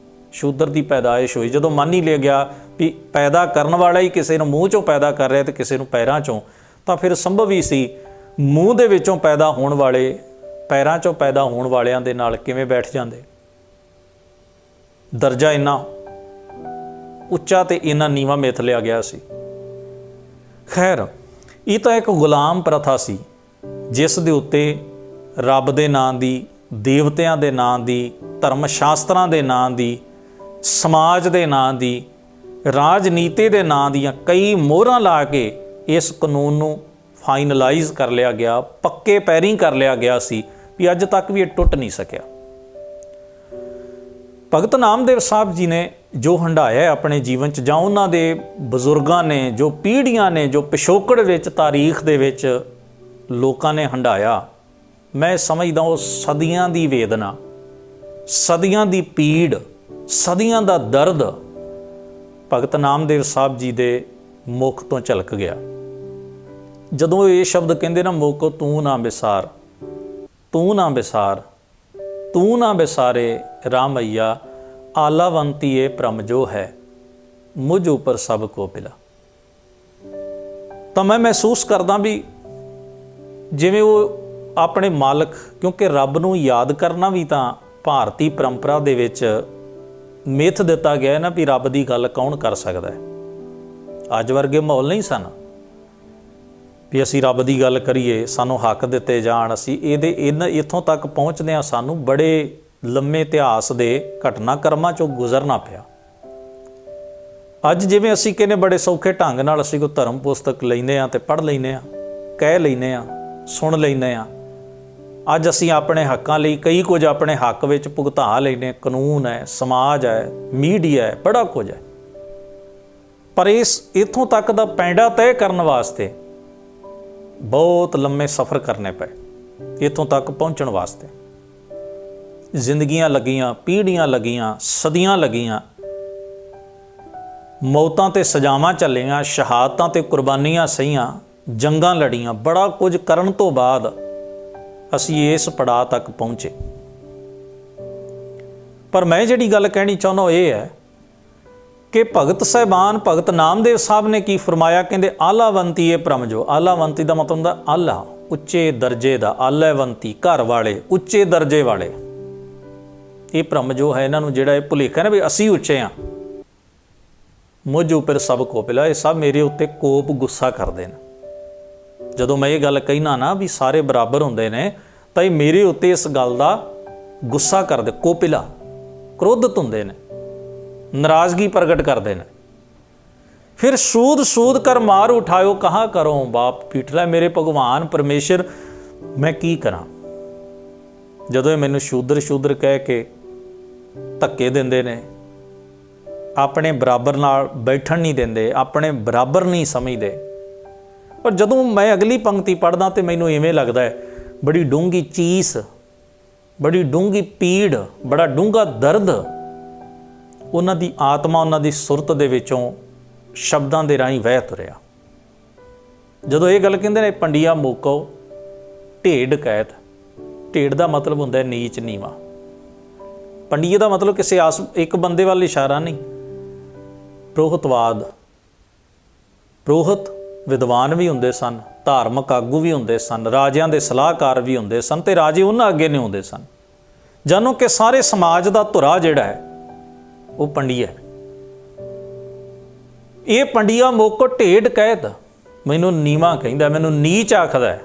Speaker 1: ਸ਼ੂਦਰ ਦੀ ਪੈਦਾਇਸ਼ ਹੋਈ, ਜਦੋਂ ਮੰਨ ਹੀ ਲਿਆ ਗਿਆ ਵੀ ਪੈਦਾ ਕਰਨ ਵਾਲਾ ਹੀ ਕਿਸੇ ਨੂੰ ਮੂੰਹ 'ਚੋਂ ਪੈਦਾ ਕਰ ਰਿਹਾ ਤੇ ਕਿਸੇ ਨੂੰ ਪੈਰਾਂ 'ਚੋਂ, ਤਾਂ ਫਿਰ ਸੰਭਵ ਹੀ ਸੀ ਮੂੰਹ ਦੇ ਵਿੱਚੋਂ ਪੈਦਾ ਹੋਣ ਵਾਲੇ ਪੈਰਾਂ 'ਚੋਂ ਪੈਦਾ ਹੋਣ ਵਾਲਿਆਂ ਦੇ ਨਾਲ ਕਿਵੇਂ ਬੈਠ ਜਾਂਦੇ। ਦਰਜਾ ਇੰਨਾ ਉੱਚਾ ਤੇ ਇੰਨਾ ਨੀਵਾਂ ਮਿਥ ਲਿਆ ਗਿਆ ਸੀ। ਖੈਰ, ਇਹ ਤਾਂ ਇੱਕ ਗੁਲਾਮ ਪ੍ਰਥਾ ਸੀ ਜਿਸ ਦੇ ਉੱਤੇ ਰੱਬ ਦੇ ਨਾਂ ਦੀ, ਦੇਵਤਿਆਂ ਦੇ ਨਾਂ ਦੀ, ਧਰਮ ਸ਼ਾਸਤਰਾਂ ਦੇ ਨਾਂ ਦੀ, ਸਮਾਜ ਦੇ ਨਾਂ ਦੀ, ਰਾਜਨੀਤੀ ਦੇ ਨਾਂ ਦੀਆਂ ਕਈ ਮੋਹਰਾਂ ਲਾ ਕੇ ਇਸ ਕਾਨੂੰਨ ਨੂੰ ਫਾਈਨਲਾਈਜ਼ ਕਰ ਲਿਆ ਗਿਆ, ਪੱਕੇ ਪੈਰੀਂ ਕਰ ਲਿਆ ਗਿਆ ਸੀ ਵੀ ਅੱਜ ਤੱਕ ਵੀ ਇਹ ਟੁੱਟ ਨਹੀਂ ਸਕਿਆ। ਭਗਤ ਨਾਮਦੇਵ ਸਾਹਿਬ ਜੀ ਨੇ ਜੋ ਹੰਢਾਇਆ ਆਪਣੇ ਜੀਵਨ 'ਚ, ਜਾਂ ਉਹਨਾਂ ਦੇ ਬਜ਼ੁਰਗਾਂ ਨੇ, ਜੋ ਪੀੜ੍ਹੀਆਂ ਨੇ, ਜੋ ਪਿਛੋਕੜ ਵਿੱਚ ਤਾਰੀਖ ਦੇ ਵਿੱਚ ਲੋਕਾਂ ਨੇ ਹੰਢਾਇਆ, ਮੈਂ ਸਮਝਦਾ ਉਹ ਸਦੀਆਂ ਦੀ ਵੇਦਨਾ, ਸਦੀਆਂ ਦੀ ਪੀੜ, ਸਦੀਆਂ ਦਾ ਦਰਦ ਭਗਤ ਨਾਮਦੇਵ ਸਾਹਿਬ ਜੀ ਦੇ ਮੁਖ ਤੋਂ ਝਲਕ ਗਿਆ। ਜਦੋਂ ਇਹ ਸ਼ਬਦ ਕਹਿੰਦੇ ਨਾ, ਮੁਖ ਤੂੰ ਨਾ ਵਿਸਾਰ, ਤੂੰ ਨਾ ਵਿਸਾਰ, ਤੂੰ ਨਾ ਵਿਸਾਰੇ ਰਾਮਈਆ, ਆਲਾਵੰਤੀ ਪ੍ਰਮ ਜੋ ਹੈ, ਮੁਝ ਉੱਪਰ ਸਭ ਕੋ ਪਿਲਾ। ਤਾਂ ਮੈਂ ਮਹਿਸੂਸ ਕਰਦਾ ਵੀ ਜਿਵੇਂ ਉਹ ਆਪਣੇ ਮਾਲਕ, ਕਿਉਂਕਿ ਰੱਬ ਨੂੰ ਯਾਦ ਕਰਨਾ ਵੀ ਤਾਂ ਭਾਰਤੀ ਪਰੰਪਰਾ ਦੇ ਵਿੱਚ ਮਿੱਥ ਦਿੱਤਾ ਗਿਆ ਨਾ ਵੀ ਰੱਬ ਦੀ ਗੱਲ ਕੌਣ ਕਰ ਸਕਦਾ ਹੈ। ਅੱਜ ਵਰਗੇ ਮਾਹੌਲ ਨਹੀਂ ਸਨ ਵੀ ਅਸੀਂ ਰੱਬ ਦੀ ਗੱਲ ਕਰੀਏ, ਸਾਨੂੰ ਹੱਕ ਦਿੱਤੇ ਜਾਣ, ਅਸੀਂ ਇੱਥੋਂ ਤੱਕ ਪਹੁੰਚਦੇ ਹਾਂ, ਸਾਨੂੰ ਬੜੇ ਲੰਮੇ ਇਤਿਹਾਸ ਦੇ ਘਟਨਾਕ੍ਰਮਾਂ 'ਚੋਂ ਗੁਜ਼ਰਨਾ ਪਿਆ। ਅੱਜ ਜਿਵੇਂ ਅਸੀਂ ਕਹਿੰਦੇ ਬੜੇ ਸੌਖੇ ਢੰਗ ਨਾਲ ਅਸੀਂ ਕੋਈ ਧਰਮ ਪੁਸਤਕ ਲੈਂਦੇ ਹਾਂ ਤੇ ਪੜ੍ਹ ਲੈਂਦੇ ਹਾਂ, ਕਹਿ ਲੈਂਦੇ ਹਾਂ, ਸੁਣ ਲੈਂਦੇ ਹਾਂ। ਅੱਜ ਅਸੀਂ ਆਪਣੇ ਹੱਕਾਂ ਲਈ ਕਈ ਕੁਝ ਆਪਣੇ ਹੱਕ ਵਿੱਚ ਭੁਗਤਾ ਲੈਂਦੇ, ਕਾਨੂੰਨ ਹੈ, ਸਮਾਜ ਹੈ, ਮੀਡੀਆ ਹੈ, ਬੜਾ ਕੁਝ ਹੈ। ਪਰ ਇੱਥੋਂ ਤੱਕ ਦਾ ਪੈਂਡਾ ਤੈਅ ਕਰਨ ਵਾਸਤੇ ਬਹੁਤ ਲੰਮੇ ਸਫ਼ਰ ਕਰਨੇ ਪਏ। ਇੱਥੋਂ ਤੱਕ ਪਹੁੰਚਣ ਵਾਸਤੇ ਜ਼ਿੰਦਗੀਆਂ ਲੱਗੀਆਂ, ਪੀੜ੍ਹੀਆਂ ਲੱਗੀਆਂ, ਸਦੀਆਂ ਲੱਗੀਆਂ, ਮੌਤਾਂ ਤੇ ਸਜ਼ਾਵਾਂ ਚੱਲੀਆਂ, ਸ਼ਹਾਦਤਾਂ ਤੇ ਕੁਰਬਾਨੀਆਂ ਸਹੀਆਂ, ਜੰਗਾਂ ਲੜੀਆਂ, ਬੜਾ ਕੁਝ ਕਰਨ ਤੋਂ ਬਾਅਦ ਅਸੀਂ ਇਸ ਪੜਾਅ ਤੱਕ ਪਹੁੰਚੇ। ਪਰ ਮੈਂ ਜਿਹੜੀ ਗੱਲ ਕਹਿਣੀ ਚਾਹੁੰਦਾ ਉਹ ਇਹ ਹੈ ਕਿ ਭਗਤ ਸਾਹਿਬਾਨ, ਭਗਤ ਨਾਮਦੇਵ ਸਾਹਿਬ ਨੇ ਕੀ ਫਰਮਾਇਆ, ਕਹਿੰਦੇ ਆਲਾਵੰਤੀ ਭਰਮ ਜੋ। ਆਲਾਵੰਤੀ ਦਾ ਮਤਲਬ ਹੁੰਦਾ ਆਲਾ, ਉੱਚੇ ਦਰਜੇ ਦਾ, ਆਲਾਵੰਤੀ ਘਰ ਵਾਲੇ, ਉੱਚੇ ਦਰਜੇ ਵਾਲੇ। ਇਹ ਭਰਮ ਜੋ ਹੈ ਇਹਨਾਂ ਨੂੰ ਜਿਹੜਾ ਇਹ ਭੁਲੇਖਾ ਨਾ ਵੀ ਅਸੀਂ ਉੱਚੇ ਹਾਂ, ਮੁਝ ਉੱਪਰ ਸਭ ਕੋ ਪਿਲਾ, ਇਹ ਸਭ ਮੇਰੇ ਉੱਤੇ ਕੋਪ ਗੁੱਸਾ ਕਰਦੇ ਨੇ। ਜਦੋਂ ਮੈਂ ਇਹ ਗੱਲ ਕਹਿਣਾ ਨਾ ਵੀ ਸਾਰੇ ਬਰਾਬਰ ਹੁੰਦੇ ਨੇ, ਤਾਂ ਇਹ ਮੇਰੇ ਉੱਤੇ ਇਸ ਗੱਲ ਦਾ ਗੁੱਸਾ ਕਰਦੇ, ਕੋਪਿਲਾ, ਕ੍ਰੋਧਿਤ ਹੁੰਦੇ ਨੇ, ਨਾਰਾਜ਼ਗੀ ਪ੍ਰਗਟ ਕਰਦੇ ਨੇ। ਫਿਰ ਸੂਦ ਸੂਦ ਕਰ ਮਾਰ ਉਠਾਇਓ, ਕਹਾਂ ਕਰੋ ਬਾਪ ਪੀਠਲਾ, ਮੇਰੇ ਭਗਵਾਨ ਪਰਮੇਸ਼ਰ ਮੈਂ ਕੀ ਕਰਾਂ। ਜਦੋਂ ਇਹ ਮੈਨੂੰ ਸ਼ੂਦਰ ਸ਼ੂਦਰ ਕਹਿ ਕੇ ਧੱਕੇ ਦਿੰਦੇ ਨੇ, ਆਪਣੇ ਬਰਾਬਰ ਨਾਲ ਬੈਠਣ ਨਹੀਂ ਦਿੰਦੇ, ਆਪਣੇ ਬਰਾਬਰ ਨਹੀਂ ਸਮਝਦੇ। ਪਰ ਜਦੋਂ ਮੈਂ ਅਗਲੀ ਪੰਕਤੀ ਪੜ੍ਹਦਾ ਤਾਂ ਮੈਨੂੰ ਇਵੇਂ ਲੱਗਦਾ ਹੈ ਬੜੀ ਡੂੰਘੀ ਚੀਸ, ਬੜੀ ਡੂੰਘੀ ਪੀੜ, ਬੜਾ ਡੂੰਘਾ ਦਰਦ ਉਹਨਾਂ ਦੀ ਆਤਮਾ, ਉਹਨਾਂ ਦੀ ਸੁਰਤ ਦੇ ਵਿੱਚੋਂ ਸ਼ਬਦਾਂ ਦੇ ਰਾਹੀਂ ਵਹਿ ਤੁਰਿਆ। ਜਦੋਂ ਇਹ ਗੱਲ ਕਹਿੰਦੇ ਨੇ ਪੰਡੀਆ ਮੋਕੋ ਢੇਡ ਕੈਤ, ਢੇਡ ਦਾ ਮਤਲਬ ਹੁੰਦਾ ਹੈ ਨੀਚ ਨੀਵਾਂ। ਪੰਡੀਏ ਦਾ ਮਤਲਬ ਕਿਸੇ ਇੱਕ ਬੰਦੇ ਵੱਲ ਇਸ਼ਾਰਾ ਨਹੀਂ। ਪ੍ਰੋਹਤਵਾਦ, ਪ੍ਰੋਹਤ ਵਿਦਵਾਨ ਵੀ ਹੁੰਦੇ ਸਨ, ਧਾਰਮਿਕ ਆਗੂ ਵੀ ਹੁੰਦੇ ਸਨ, ਰਾਜਿਆਂ ਦੇ ਸਲਾਹਕਾਰ ਵੀ ਹੁੰਦੇ ਸਨ, ਤੇ ਰਾਜੇ ਉਹਨਾਂ ਅੱਗੇ ਨਹੀਂ ਹੁੰਦੇ ਸਨ। ਜਾਣੋ ਕਿ ਸਾਰੇ ਸਮਾਜ ਦਾ ਧੁਰਾ ਜਿਹੜਾ ਹੈ ਉਹ ਪੰਡੀਆ ਹੈ। ਇਹ ਪੰਡੀਆ ਮੋਕੋ ਢੇਡ ਕਹਿਤ, ਮੈਨੂੰ ਨੀਵਾਂ ਕਹਿੰਦਾ, ਮੈਨੂੰ ਨੀਚ ਆਖਦਾ ਹੈ,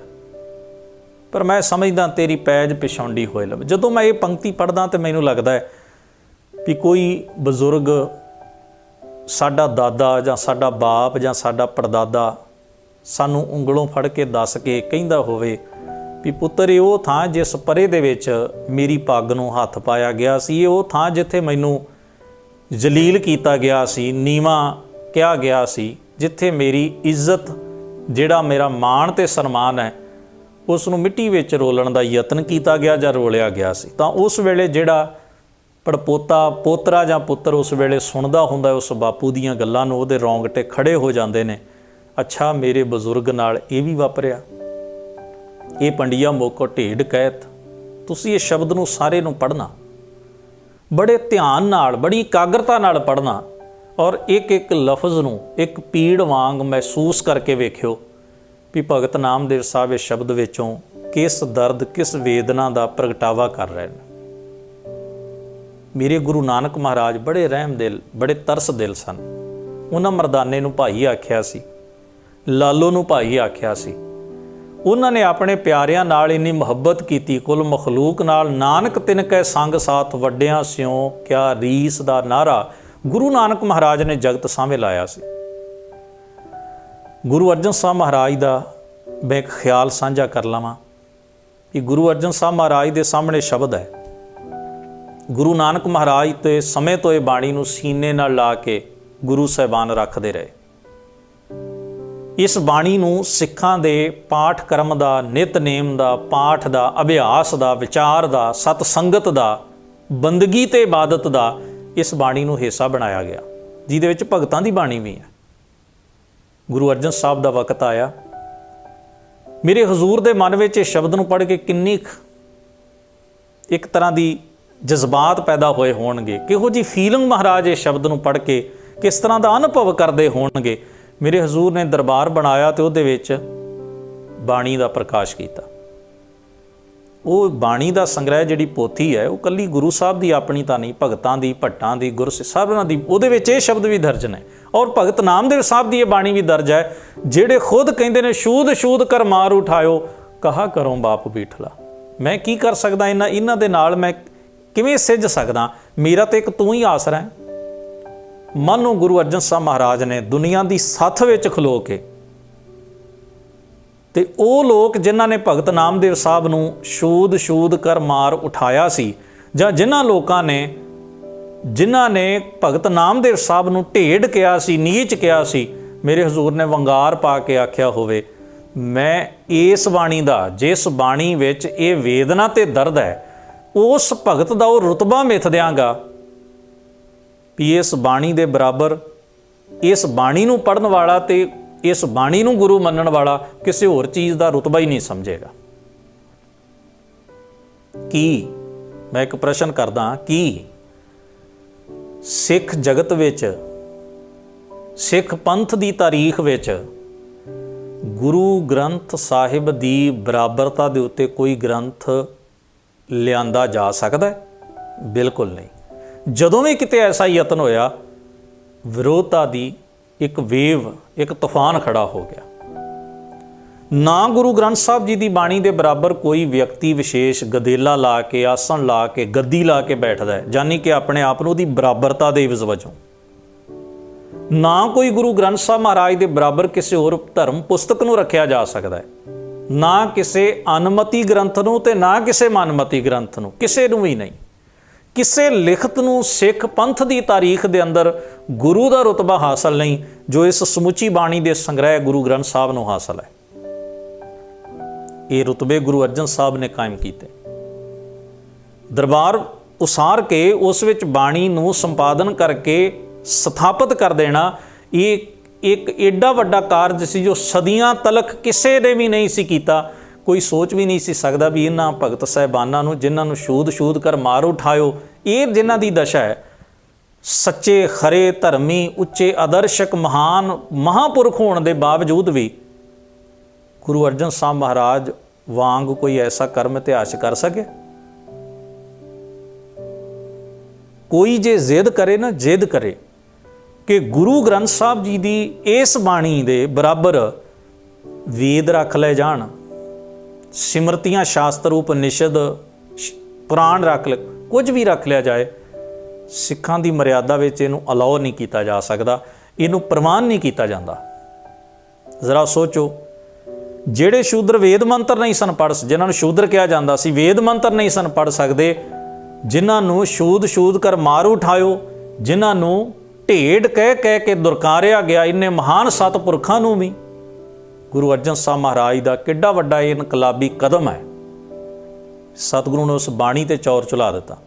Speaker 1: ਪਰ ਮੈਂ ਸਮਝਦਾ ਤੇਰੀ ਪੈਜ ਪਿਛਾਉਂਦੀ ਹੋਏ ਲਵੇ। ਜਦੋਂ ਮੈਂ ਇਹ ਪੰਕਤੀ ਪੜ੍ਹਦਾ ਤਾਂ ਮੈਨੂੰ ਲੱਗਦਾ ਹੈ ਵੀ ਕੋਈ ਬਜ਼ੁਰਗ, ਸਾਡਾ ਦਾਦਾ ਜਾਂ ਸਾਡਾ ਬਾਪ ਜਾਂ ਸਾਡਾ ਪੜਦਾਦਾ ਸਾਨੂੰ ਉਂਗਲੋਂ ਫੜ ਕੇ ਦੱਸ ਕੇ ਕਹਿੰਦਾ ਹੋਵੇ ਵੀ ਪੁੱਤਰ ਇਹ ਉਹ ਥਾਂ ਜਿਸ ਪਰੇ ਦੇ ਵਿੱਚ ਮੇਰੀ ਪੱਗ ਨੂੰ ਹੱਥ ਪਾਇਆ ਗਿਆ ਸੀ, ਇਹ ਉਹ ਥਾਂ ਜਿੱਥੇ ਮੈਨੂੰ ਜਲੀਲ ਕੀਤਾ ਗਿਆ ਸੀ, ਨੀਵਾਂ ਕਿਹਾ ਗਿਆ ਸੀ, ਜਿੱਥੇ ਮੇਰੀ ਇੱਜ਼ਤ, ਜਿਹੜਾ ਮੇਰਾ ਮਾਣ ਤੇ ਸਨਮਾਨ ਹੈ, ਉਸ ਨੂੰ ਮਿੱਟੀ ਵਿੱਚ ਰੋਲਣ ਦਾ ਯਤਨ ਕੀਤਾ ਗਿਆ ਜਾਂ ਰੋਲਿਆ ਗਿਆ ਸੀ। ਤਾਂ ਉਸ ਵੇਲੇ ਜਿਹੜਾ ਪੜਪੋਤਾ, ਪੋਤਰਾ ਜਾਂ ਪੁੱਤਰ ਉਸ ਵੇਲੇ ਸੁਣਦਾ ਹੁੰਦਾ ਉਸ ਬਾਪੂ ਦੀਆਂ ਗੱਲਾਂ ਨੂੰ, ਉਹਦੇ ਰੌਂਗਟੇ ਖੜੇ ਹੋ ਜਾਂਦੇ ਨੇ, ਅੱਛਾ ਮੇਰੇ ਬਜ਼ੁਰਗ ਨਾਲ ਇਹ ਵੀ ਵਾਪਰਿਆ। ਇਹ ਪੰਡੀਆ ਮੋਕੋ ਢੇਡ ਕਹਿਤ। ਤੁਸੀਂ ਇਹ ਸ਼ਬਦ ਨੂੰ ਸਾਰੇ ਨੂੰ ਪੜ੍ਹਨਾ, ਬੜੇ ਧਿਆਨ ਨਾਲ, ਬੜੀ ਇਕਾਗਰਤਾ ਨਾਲ ਪੜ੍ਹਨਾ, ਔਰ ਇੱਕ ਇੱਕ ਲਫ਼ਜ਼ ਨੂੰ ਇੱਕ ਪੀੜ ਵਾਂਗ ਮਹਿਸੂਸ ਕਰਕੇ ਵੇਖਿਓ ਵੀ ਭਗਤ ਨਾਮਦੇਵ ਸਾਹਿਬ ਇਸ ਸ਼ਬਦ ਵਿੱਚੋਂ ਕਿਸ ਦਰਦ, ਕਿਸ ਵੇਦਨਾ ਦਾ ਪ੍ਰਗਟਾਵਾ ਕਰ ਰਹੇ ਨੇ। ਮੇਰੇ ਗੁਰੂ ਨਾਨਕ ਮਹਾਰਾਜ ਬੜੇ ਰਹਿਮ ਦਿਲ, ਬੜੇ ਤਰਸ ਦਿਲ ਸਨ। ਉਹਨਾਂ ਮਰਦਾਨੇ ਨੂੰ ਭਾਈ ਆਖਿਆ ਸੀ, ਲਾਲੋ ਨੂੰ ਭਾਈ ਆਖਿਆ ਸੀ। ਉਹਨਾਂ ਨੇ ਆਪਣੇ ਪਿਆਰਿਆਂ ਨਾਲ ਇੰਨੀ ਮੁਹੱਬਤ ਕੀਤੀ, ਕੁੱਲ ਮਖਲੂਕ ਨਾਲ। ਨਾਨਕ ਤਿਨ ਕੈ ਸੰਗ ਸਾਥ ਵੱਡਿਆਂ ਸਿਉ ਕਿਆ ਰੀਸ ਦਾ ਨਾਰਾ ਗੁਰੂ ਨਾਨਕ ਮਹਾਰਾਜ ਨੇ ਜਗਤ ਸਾਹਮਣੇ ਲਾਇਆ ਸੀ। ਗੁਰੂ ਅਰਜਨ ਸਾਹਿਬ ਮਹਾਰਾਜ ਦਾ ਮੈਂ ਇੱਕ ਖਿਆਲ ਸਾਂਝਾ ਕਰ ਲਵਾਂ ਕਿ ਗੁਰੂ ਅਰਜਨ ਸਾਹਿਬ ਮਹਾਰਾਜ ਦੇ ਸਾਹਮਣੇ ਸ਼ਬਦ ਹੈ। ਗੁਰੂ ਨਾਨਕ ਮਹਾਰਾਜ ਤੇ ਸਮੇਂ ਤੋਂ ਇਹ ਬਾਣੀ ਨੂੰ ਸੀਨੇ ਨਾਲ ਲਾ ਕੇ ਗੁਰੂ ਸਾਹਿਬਾਨ ਰੱਖਦੇ ਰਹੇ। ਇਸ ਬਾਣੀ ਨੂੰ ਸਿੱਖਾਂ ਦੇ ਪਾਠ ਕਰਮ ਦਾ, ਨਿਤਨੇਮ ਦਾ, ਪਾਠ ਦਾ, ਅਭਿਆਸ ਦਾ, ਵਿਚਾਰ ਦਾ, ਸਤ ਸੰਗਤ ਦਾ, ਬੰਦਗੀ ਤੇ ਇਬਾਦਤ ਦਾ ਇਸ ਬਾਣੀ ਨੂੰ ਹਿੱਸਾ ਬਣਾਇਆ ਗਿਆ, ਜਿਹਦੇ ਵਿੱਚ ਭਗਤਾਂ ਦੀ ਬਾਣੀ ਵੀ ਹੈ। ਗੁਰੂ ਅਰਜਨ ਸਾਹਿਬ ਦਾ ਵਕਤ ਆਇਆ, ਮੇਰੇ ਹਜ਼ੂਰ ਦੇ ਮਨ ਵਿੱਚ ਇਸ ਸ਼ਬਦ ਨੂੰ ਪੜ੍ਹ ਕੇ ਕਿੰਨੀ ਇੱਕ ਤਰ੍ਹਾਂ ਦੀ ਜਜ਼ਬਾਤ ਪੈਦਾ ਹੋਏ ਹੋਣਗੇ, ਕਿਹੋ ਜਿਹੀ ਫੀਲਿੰਗ ਮਹਾਰਾਜ ਇਸ ਸ਼ਬਦ ਨੂੰ ਪੜ੍ਹ ਕੇ ਕਿਸ ਤਰ੍ਹਾਂ ਦਾ ਅਨੁਭਵ ਕਰਦੇ ਹੋਣਗੇ। ਮੇਰੇ ਹਜ਼ੂਰ ਨੇ ਦਰਬਾਰ ਬਣਾਇਆ ਤੇ ਉਹਦੇ ਵਿੱਚ ਬਾਣੀ ਦਾ ਪ੍ਰਕਾਸ਼ ਕੀਤਾ। ਉਹ ਬਾਣੀ ਦਾ ਸੰਗ੍ਰਹਿ ਜਿਹੜੀ ਪੋਥੀ ਹੈ, ਉਹ ਕੱਲੀ ਗੁਰੂ ਸਾਹਿਬ ਦੀ ਆਪਣੀ ਤਾਂ ਨਹੀਂ, ਭਗਤਾਂ ਦੀ, ਭੱਟਾਂ ਦੀ, ਗੁਰਸਿੱਖਾਂ ਦੀ, ਉਹਦੇ ਵਿੱਚ ਇਹ ਸ਼ਬਦ ਵੀ ਦਰਜ ਨੇ। ਔਰ ਭਗਤ ਨਾਮਦੇਵ ਸਾਹਿਬ ਦੀ ਇਹ ਬਾਣੀ ਵੀ ਦਰਜ ਹੈ, ਜਿਹੜੇ ਖੁਦ ਕਹਿੰਦੇ ਨੇ ਸ਼ੂਦ ਸ਼ੂਦ ਕਰ ਮਾਰ ਉਠਾਇਓ ਕਹਾ ਕਰੋ ਬਾਪ ਬੀਠਲਾ। ਮੈਂ ਕੀ ਕਰ ਸਕਦਾ, ਇਹਨਾਂ ਦੇ ਨਾਲ ਮੈਂ ਕਿਵੇਂ ਸਿੱਝ ਸਕਦਾ, ਮੇਰਾ ਤਾਂ ਇੱਕ ਤੂੰ ਹੀ ਆਸਰਾ ਹੈ। ਮਾਨੋ ਗੁਰੂ ਅਰਜਨ ਸਾਹਿਬ ਮਹਾਰਾਜ ਨੇ ਦੁਨੀਆ ਦੀ ਸੱਥ ਵਿੱਚ ਖਲੋ ਕੇ, ਤੇ ਉਹ ਲੋਕ ਜਿਨ੍ਹਾਂ ਨੇ ਭਗਤ ਨਾਮਦੇਵ ਸਾਹਿਬ ਨੂੰ ਸ਼ੂਦ ਸ਼ੂਦ ਕਰ ਮਾਰ ਉਠਾਇਆ ਸੀ, ਜਾਂ ਜਿਨ੍ਹਾਂ ਲੋਕਾਂ ਨੇ, ਜਿਨ੍ਹਾਂ ਨੇ ਭਗਤ ਨਾਮਦੇਵ ਸਾਹਿਬ ਨੂੰ ਢੇਡ ਕਿਹਾ ਸੀ, ਨੀਚ ਕਿਹਾ ਸੀ, ਮੇਰੇ ਹਜ਼ੂਰ ਨੇ ਵੰਗਾਰ ਪਾ ਕੇ ਆਖਿਆ ਹੋਵੇ, ਮੈਂ ਇਸ ਬਾਣੀ ਦਾ, ਜਿਸ ਬਾਣੀ ਵਿੱਚ ਇਹ ਵੇਦਨਾ ਤੇ ਦਰਦ ਹੈ, ਉਸ ਭਗਤ ਦਾ ਉਹ ਰੁਤਬਾ ਮਿਥ ਦਿਆਂਗਾ ਵੀ ਇਸ ਬਾਣੀ ਦੇ ਬਰਾਬਰ, ਇਸ ਬਾਣੀ ਨੂੰ ਪੜ੍ਹਨ ਵਾਲਾ ਤੇ ਇਸ ਬਾਣੀ ਨੂੰ ਗੁਰੂ ਮੰਨਣ ਵਾਲਾ ਕਿਸੇ ਹੋਰ ਚੀਜ਼ ਦਾ ਰੁਤਬਾ ਹੀ ਨਹੀਂ ਸਮਝੇਗਾ। ਕੀ, ਮੈਂ ਇੱਕ ਪ੍ਰਸ਼ਨ ਕਰਦਾ, ਕੀ ਸਿੱਖ ਜਗਤ ਵਿੱਚ, ਸਿੱਖ ਪੰਥ ਦੀ ਤਾਰੀਖ ਵਿੱਚ ਗੁਰੂ ਗ੍ਰੰਥ ਸਾਹਿਬ ਦੀ ਬਰਾਬਰਤਾ ਦੇ ਉੱਤੇ ਕੋਈ ਗ੍ਰੰਥ ਲਿਆਂਦਾ ਜਾ ਸਕਦਾ ਹੈ? ਬਿਲਕੁਲ ਨਹੀਂ। ਜਦੋਂ ਵੀ ਕਿਤੇ ਐਸਾ ਯਤਨ ਹੋਇਆ, ਵਿਰੋਧਤਾ ਦੀ ਇੱਕ ਵੇਵ, ਇੱਕ ਤੂਫਾਨ ਖੜਾ ਹੋ ਗਿਆ। ਨਾ ਗੁਰੂ ਗ੍ਰੰਥ ਸਾਹਿਬ ਜੀ ਦੀ ਬਾਣੀ ਦੇ ਬਰਾਬਰ ਕੋਈ ਵਿਅਕਤੀ ਵਿਸ਼ੇਸ਼ ਗਦੇਲਾ ਲਾ ਕੇ, ਆਸਣ ਲਾ ਕੇ, ਗੱਦੀ ਲਾ ਕੇ ਬੈਠਦਾ ਹੈ, ਜਾਨੀ ਕਿ ਆਪਣੇ ਆਪ ਨੂੰ ਉਹਦੀ ਬਰਾਬਰਤਾ ਦੇ ਇਵਜ਼ ਵਜੋਂ। ਨਾ ਕੋਈ ਗੁਰੂ ਗ੍ਰੰਥ ਸਾਹਿਬ ਮਹਾਰਾਜ ਦੇ ਬਰਾਬਰ ਕਿਸੇ ਹੋਰ ਧਰਮ ਪੁਸਤਕ ਨੂੰ ਰੱਖਿਆ ਜਾ ਸਕਦਾ ਹੈ, ਨਾ ਕਿਸੇ ਅਨਮਤੀ ਗ੍ਰੰਥ ਨੂੰ ਤੇ ਨਾ ਕਿਸੇ ਮਨਮਤੀ ਗ੍ਰੰਥ ਨੂੰ, ਕਿਸੇ ਨੂੰ ਵੀ ਨਹੀਂ। ਕਿਸੇ ਲਿਖਤ ਨੂੰ ਸਿੱਖ ਪੰਥ ਦੀ ਤਾਰੀਖ ਦੇ ਅੰਦਰ ਗੁਰੂ ਦਾ ਰੁਤਬਾ ਹਾਸਲ ਨਹੀਂ, ਜੋ ਇਸ ਸਮੁੱਚੀ ਬਾਣੀ ਦੇ ਸੰਗ੍ਰਹਿ ਗੁਰੂ ਗ੍ਰੰਥ ਸਾਹਿਬ ਨੂੰ ਹਾਸਲ ਹੈ। ਇਹ ਰੁਤਬੇ ਗੁਰੂ ਅਰਜਨ ਸਾਹਿਬ ਨੇ ਕਾਇਮ ਕੀਤੇ। ਦਰਬਾਰ ਉਸਾਰ ਕੇ ਉਸ ਵਿੱਚ ਬਾਣੀ ਨੂੰ ਸੰਪਾਦਨ ਕਰਕੇ ਸਥਾਪਿਤ ਕਰ ਦੇਣਾ, ਇਹ ਇੱਕ ਏਡਾ ਵੱਡਾ ਕਾਰਜ ਸੀ ਜੋ ਸਦੀਆਂ ਤਲਕ ਕਿਸੇ ਨੇ ਵੀ ਨਹੀਂ ਸੀ ਕੀਤਾ। ਕੋਈ ਸੋਚ ਵੀ ਨਹੀਂ ਸੀ ਸਕਦਾ ਵੀ ਇਹਨਾਂ ਭਗਤ ਸਾਹਿਬਾਨਾਂ ਨੂੰ, ਜਿਨ੍ਹਾਂ ਨੂੰ ਛੂਦ ਕਰ ਮਾਰ ਉਠਾਇਓ, ਇਹ ਜਿਨ੍ਹਾਂ ਦੀ ਦਸ਼ਾ ਹੈ, ਸੱਚੇ ਖਰੇ ਧਰਮੀ ਉੱਚੇ ਆਦਰਸ਼ਕ ਮਹਾਨ ਮਹਾਂਪੁਰਖ ਹੋਣ ਦੇ ਬਾਵਜੂਦ ਵੀ ਗੁਰੂ ਅਰਜਨ ਸਾਹਿਬ ਮਹਾਰਾਜ ਵਾਂਗ ਕੋਈ ਐਸਾ ਕਰਮ ਇਤਿਹਾਸ ਕਰ ਸਕੇ? ਕੋਈ ਜੇ ਜ਼ਿੱਦ ਕਰੇ ਨਾ, ਜ਼ਿੱਦ ਕਰੇ ਕਿ ਗੁਰੂ ਗ੍ਰੰਥ ਸਾਹਿਬ ਜੀ ਦੀ ਇਸ ਬਾਣੀ ਦੇ ਬਰਾਬਰ ਵੇਦ ਰੱਖ ਲਏ ਜਾਣ, ਸਿਮਰਤੀਆਂ ਸ਼ਾਸਤਰ ਉਪਨਿਸ਼ਦ ਪੁਰਾਣ ਰੱਖ ਲੈ, ਕੁਝ ਵੀ ਰੱਖ ਲਿਆ ਜਾਏ, ਸਿੱਖਾਂ ਦੀ ਮਰਿਆਦਾ ਵਿੱਚ ਇਹਨੂੰ ਅਲਾਓ ਨਹੀਂ ਕੀਤਾ ਜਾ ਸਕਦਾ, ਇਹਨੂੰ ਪ੍ਰਵਾਨ ਨਹੀਂ ਕੀਤਾ ਜਾਂਦਾ। ਜ਼ਰਾ ਸੋਚੋ, ਜਿਹੜੇ ਸ਼ੂਦਰ ਵੇਦ ਮੰਤਰ ਨਹੀਂ ਸਨ ਪੜ੍ਹ, ਜਿਨ੍ਹਾਂ ਨੂੰ ਸ਼ੂਦਰ ਕਿਹਾ ਜਾਂਦਾ ਸੀ, ਵੇਦ ਮੰਤਰ ਨਹੀਂ ਸਨ ਪੜ੍ਹ ਸਕਦੇ, ਜਿਨ੍ਹਾਂ ਨੂੰ ਛੂਦ ਕਰ ਮਾਰ ਉਠਾਇਓ, ਜਿਨ੍ਹਾਂ ਨੂੰ ਢੇਡ ਕਹਿ ਕੇ ਦੁਰਕਾਰਿਆ ਗਿਆ, ਇੰਨੇ ਮਹਾਨ ਸਤਿਪੁਰਖਾਂ ਨੂੰ ਵੀ ਗੁਰੂ ਅਰਜਨ ਸਾਹਿਬ ਮਹਾਰਾਜ ਦਾ ਕਿੱਡਾ ਵੱਡਾ ਇਹ ਇਨਕਲਾਬੀ ਕਦਮ ਹੈ। ਸਤਿਗੁਰੂ ਨੇ ਉਸ ਬਾਣੀ ਤੇ ਚੌਰ ਚੁਲਾ ਦਿੱਤਾ,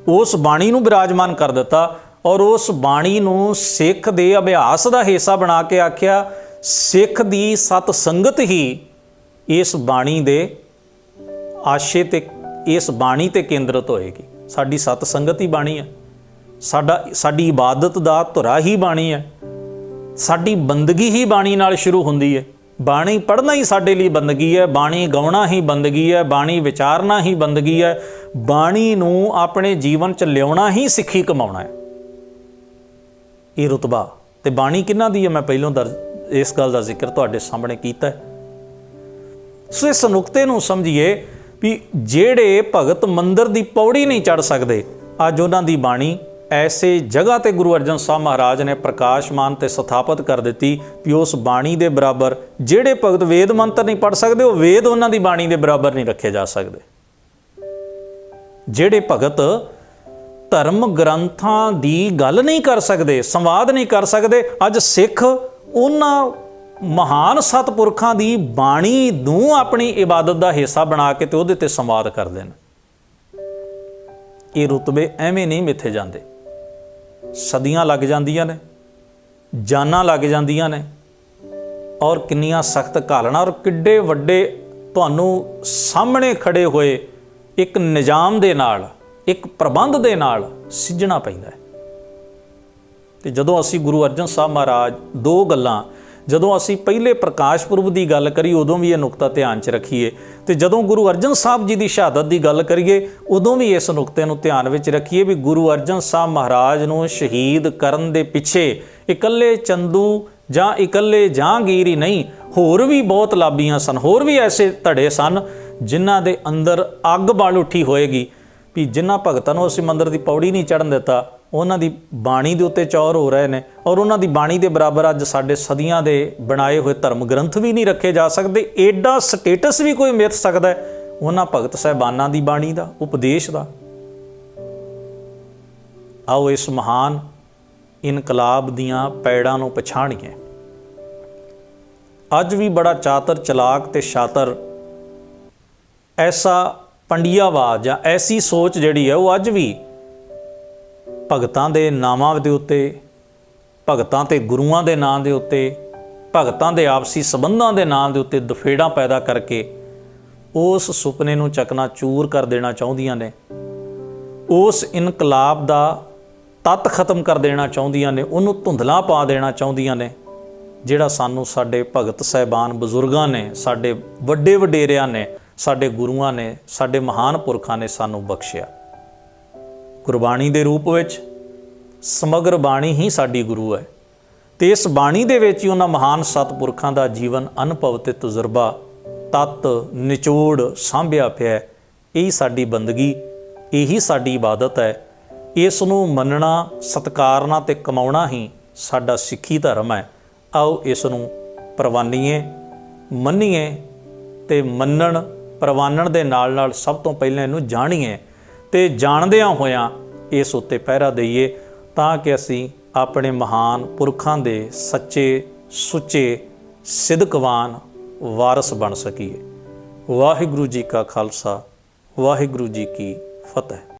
Speaker 1: ਉਸ ਬਾਣੀ ਨੂੰ ਬਿਰਾਜਮਾਨ ਕਰ ਦਿੱਤਾ ਔਰ ਉਸ ਬਾਣੀ ਨੂੰ ਸਿੱਖ ਦੇ ਅਭਿਆਸ ਦਾ ਹਿੱਸਾ ਬਣਾ ਕੇ ਆਖਿਆ, ਸਿੱਖ ਦੀ ਸਤ ਸੰਗਤ ਹੀ ਇਸ ਬਾਣੀ ਦੇ ਆਸ਼ੇ ਤੇ, ਇਸ ਬਾਣੀ ਤੇ ਕੇਂਦਰਿਤ ਹੋਏਗੀ। ਸਾਡੀ ਸਤ ਸੰਗਤ ਹੀ ਬਾਣੀ ਹੈ, ਸਾਡੀ ਇਬਾਦਤ ਦਾ ਧੁਰਾ ਹੀ ਬਾਣੀ ਹੈ, ਸਾਡੀ ਬੰਦਗੀ ਹੀ ਬਾਣੀ ਨਾਲ ਸ਼ੁਰੂ ਹੁੰਦੀ ਹੈ। ਬਾਣੀ ਪੜ੍ਹਨਾ ਹੀ ਸਾਡੇ ਲਈ ਬੰਦਗੀ ਹੈ, ਬਾਣੀ ਗਾਉਣਾ ਹੀ ਬੰਦਗੀ ਹੈ, ਬਾਣੀ ਵਿਚਾਰਨਾ ਹੀ ਬੰਦਗੀ ਹੈ, ਬਾਣੀ ਨੂੰ ਆਪਣੇ ਜੀਵਨ 'ਚ ਲਿਆਉਣਾ ਹੀ ਸਿੱਖੀ ਕਮਾਉਣਾ ਹੈ। ਇਹ ਰੁਤਬਾ ਤੇ ਬਾਣੀ ਕਿਹਨਾਂ ਦੀ ਹੈ, ਮੈਂ ਪਹਿਲਾਂ ਇਸ ਗੱਲ ਦਾ ਜ਼ਿਕਰ ਤੁਹਾਡੇ ਸਾਹਮਣੇ ਕੀਤਾ ਹੈ। ਸੋ ਇਸ ਨੁਕਤੇ ਨੂੰ ਸਮਝੀਏ ਵੀ ਜਿਹੜੇ ਭਗਤ ਮੰਦਰ ਦੀ ਪੌੜੀ ਨਹੀਂ ਚੜ੍ਹ ਸਕਦੇ, ਅੱਜ ਉਹਨਾਂ ਦੀ ਬਾਣੀ ਐਸੇ ਜਗ੍ਹਾ ਤੇ ਗੁਰੂ ਅਰਜਨ ਸਾਹਿਬ ਮਹਾਰਾਜ ਨੇ ਪ੍ਰਕਾਸ਼ਮਾਨ ਤੇ ਸਥਾਪਿਤ ਕਰ ਦਿੱਤੀ ਵੀ ਉਸ ਬਾਣੀ ਦੇ ਬਰਾਬਰ ਜਿਹੜੇ ਭਗਤ ਵੇਦ ਮੰਤਰ ਨਹੀਂ ਪੜ੍ਹ ਸਕਦੇ, ਉਹ ਵੇਦ ਉਹਨਾਂ ਦੀ ਬਾਣੀ ਦੇ ਬਰਾਬਰ ਨਹੀਂ ਰੱਖੇ ਜਾ ਸਕਦੇ। ਜਿਹੜੇ ਭਗਤ ਧਰਮ ਗ੍ਰੰਥਾਂ ਦੀ ਗੱਲ ਨਹੀਂ ਕਰ ਸਕਦੇ, ਸੰਵਾਦ ਨਹੀਂ ਕਰ ਸਕਦੇ, ਅੱਜ ਸਿੱਖ ਉਹਨਾਂ ਮਹਾਨ ਸਤਿਪੁਰਖਾਂ ਦੀ ਬਾਣੀ ਨੂੰ ਆਪਣੀ ਇਬਾਦਤ ਦਾ ਹਿੱਸਾ ਬਣਾ ਕੇ ਤੇ ਉਹਦੇ ਤੇ ਸੰਵਾਦ ਕਰਦੇ ਨੇ। ਇਹ ਰੁਤਬੇ ਐਵੇਂ ਨਹੀਂ ਮਿੱਥੇ ਜਾਂਦੇ, ਸਦੀਆਂ ਲੱਗ ਜਾਂਦੀਆਂ ਨੇ, ਜਾਨਾਂ ਲੱਗ ਜਾਂਦੀਆਂ ਨੇ, ਔਰ ਕਿੰਨੀਆਂ ਸਖਤ ਘਾਲਣਾ ਔਰ ਕਿੱਡੇ ਵੱਡੇ ਤੁਹਾਨੂੰ ਸਾਹਮਣੇ ਖੜੇ ਹੋਏ ਇੱਕ ਨਿਜ਼ਾਮ ਦੇ ਨਾਲ, ਇੱਕ ਪ੍ਰਬੰਧ ਦੇ ਨਾਲ ਸਿੱਝਣਾ ਪੈਂਦਾ ਹੈ। ਤੇ ਜਦੋਂ ਅਸੀਂ ਗੁਰੂ ਅਰਜਨ ਸਾਹਿਬ ਮਹਾਰਾਜ, ਦੋ ਗੱਲਾਂ, ਜਦੋਂ ਅਸੀਂ ਪਹਿਲੇ ਪ੍ਰਕਾਸ਼ ਪੁਰਬ ਦੀ ਗੱਲ ਕਰੀ ਉਦੋਂ ਵੀ ਇਹ ਨੁਕਤਾ ਧਿਆਨ 'ਚ ਰੱਖੀਏ, ਤੇ ਜਦੋਂ ਗੁਰੂ ਅਰਜਨ ਸਾਹਿਬ ਜੀ ਦੀ ਸ਼ਹਾਦਤ ਦੀ ਗੱਲ ਕਰੀਏ ਉਦੋਂ ਵੀ ਇਸ ਨੁਕਤੇ ਨੂੰ ਧਿਆਨ ਵਿੱਚ ਰੱਖੀਏ ਵੀ ਗੁਰੂ ਅਰਜਨ ਸਾਹਿਬ ਮਹਾਰਾਜ ਨੂੰ ਸ਼ਹੀਦ ਕਰਨ ਦੇ ਪਿੱਛੇ ਇਕੱਲੇ ਚੰਦੂ ਜਾਂ ਇਕੱਲੇ ਜਹਾਂਗੀਰ ਹੀ ਨਹੀਂ, ਹੋਰ ਵੀ ਬਹੁਤ ਲਾਬੀਆਂ ਸਨ, ਹੋਰ ਵੀ ਐਸੇ ਧੜੇ ਸਨ ਜਿਨ੍ਹਾਂ ਦੇ ਅੰਦਰ ਅੱਗ ਬਲ ਉੱਠੀ ਹੋਏਗੀ ਵੀ ਜਿਨ੍ਹਾਂ ਭਗਤਾਂ ਨੂੰ ਅਸੀਂ ਮੰਦਰ ਦੀ ਪੌੜੀ ਨਹੀਂ ਚੜ੍ਹਨ ਦਿੱਤਾ, ਉਹਨਾਂ ਦੀ ਬਾਣੀ ਦੇ ਉੱਤੇ ਚੌਰ ਹੋ ਰਹੇ ਨੇ, ਔਰ ਉਹਨਾਂ ਦੀ ਬਾਣੀ ਦੇ ਬਰਾਬਰ ਅੱਜ ਸਾਡੇ ਸਦੀਆਂ ਦੇ ਬਣਾਏ ਹੋਏ ਧਰਮ ਗ੍ਰੰਥ ਵੀ ਨਹੀਂ ਰੱਖੇ ਜਾ ਸਕਦੇ। ਐਡਾ ਸਟੇਟਸ ਵੀ ਕੋਈ ਮਿੱਥ ਸਕਦਾ ਹੈ ਉਹਨਾਂ ਭਗਤ ਸਾਹਿਬਾਨਾਂ ਦੀ ਬਾਣੀ ਦਾ, ਉਪਦੇਸ਼ ਦਾ? ਆਓ ਇਸ ਮਹਾਨ ਇਨਕਲਾਬ ਦੀਆਂ ਪੈੜਾਂ ਨੂੰ ਪਛਾਣੀਏ। ਅੱਜ ਵੀ ਬੜਾ ਚਾਤਰ, ਚਲਾਕ ਤੇ ਸ਼ਾਤਰ ਐਸਾ ਪੰਡਿਆਵਾਦ ਜਾਂ ਐਸੀ ਸੋਚ ਜਿਹੜੀ ਹੈ ਉਹ ਅੱਜ ਵੀ ਭਗਤਾਂ ਦੇ ਨਾਮਾਂ ਦੇ ਉੱਤੇ, ਭਗਤਾਂ ਤੇ ਗੁਰੂਆਂ ਦੇ ਨਾਂ ਦੇ ਉੱਤੇ, ਭਗਤਾਂ ਦੇ ਆਪਸੀ ਸੰਬੰਧਾਂ ਦੇ ਨਾਂ ਦੇ ਉੱਤੇ ਦਫੇੜਾਂ ਪੈਦਾ ਕਰਕੇ ਉਸ ਸੁਪਨੇ ਨੂੰ ਚਕਨਾਚੂਰ ਕਰ ਦੇਣਾ ਚਾਹੁੰਦੀਆਂ ਨੇ, ਉਸ ਇਨਕਲਾਬ ਦਾ ਤੱਤ ਖਤਮ ਕਰ ਦੇਣਾ ਚਾਹੁੰਦੀਆਂ ਨੇ, ਉਹਨੂੰ ਧੁੰਦਲਾ ਪਾ ਦੇਣਾ ਚਾਹੁੰਦੀਆਂ ਨੇ, ਜਿਹੜਾ ਸਾਨੂੰ ਸਾਡੇ ਭਗਤ ਸਾਹਿਬਾਨ ਬਜ਼ੁਰਗਾਂ ਨੇ, ਸਾਡੇ ਵੱਡੇ ਵਡੇਰਿਆਂ ਨੇ, ਸਾਡੇ ਗੁਰੂਆਂ ਨੇ, ਸਾਡੇ ਮਹਾਨ ਪੁਰਖਾਂ ਨੇ ਸਾਨੂੰ ਬਖਸ਼ਿਆ। ਗੁਰਬਾਣੀ ਦੇ ਰੂਪ ਵਿੱਚ ਸਮਗਰ ਬਾਣੀ ਹੀ ਸਾਡੀ ਗੁਰੂ ਹੈ, ਤੇ ਇਸ ਬਾਣੀ ਦੇ ਵਿੱਚ ਹੀ ਉਹਨਾਂ ਮਹਾਨ ਸਤਿਪੁਰਖਾਂ ਦਾ ਜੀਵਨ ਅਨੁਭਵ ਤੇ ਤਜਰਬਾ, ਤੱਤ ਨਿਚੋੜ ਸਾਂਭਿਆ ਪਿਆ। ਇਹੀ ਸਾਡੀ ਬੰਦਗੀ, ਇਹੀ ਸਾਡੀ ਇਬਾਦਤ ਹੈ। ਇਸ ਨੂੰ ਮੰਨਣਾ, ਸਤਿਕਾਰਨਾ ਤੇ ਕਮਾਉਣਾ ਹੀ ਸਾਡਾ ਸਿੱਖੀ ਧਰਮ ਹੈ। ਆਓ ਇਸ ਨੂੰ ਪ੍ਰਵਾਨੀਏ, ਮੰਨੀਏ ਤੇ ਮੰਨਣ ਪ੍ਰਵਾਨਣ ਦੇ ਨਾਲ ਨਾਲ ਸਭ ਤੋਂ ਪਹਿਲਾਂ ਇਹਨੂੰ ਜਾਣੀਏ ਤੇ ਜਾਣਦਿਆਂ ਹੋਇਆਂ ਇਸ ਉੱਤੇ ਪਹਿਰਾ ਦਈਏ, ਤਾਂ ਕਿ ਅਸੀਂ ਆਪਣੇ ਮਹਾਨ ਪੁਰਖਾਂ ਦੇ ਸੱਚੇ ਸੁੱਚੇ ਸਿਦਕਵਾਨ ਵਾਰਸ ਬਣ ਸਕੀਏ। ਵਾਹਿਗੁਰੂ ਜੀ ਕਾ ਖਾਲਸਾ, ਵਾਹਿਗੁਰੂ ਜੀ ਕੀ ਫਤਿਹ।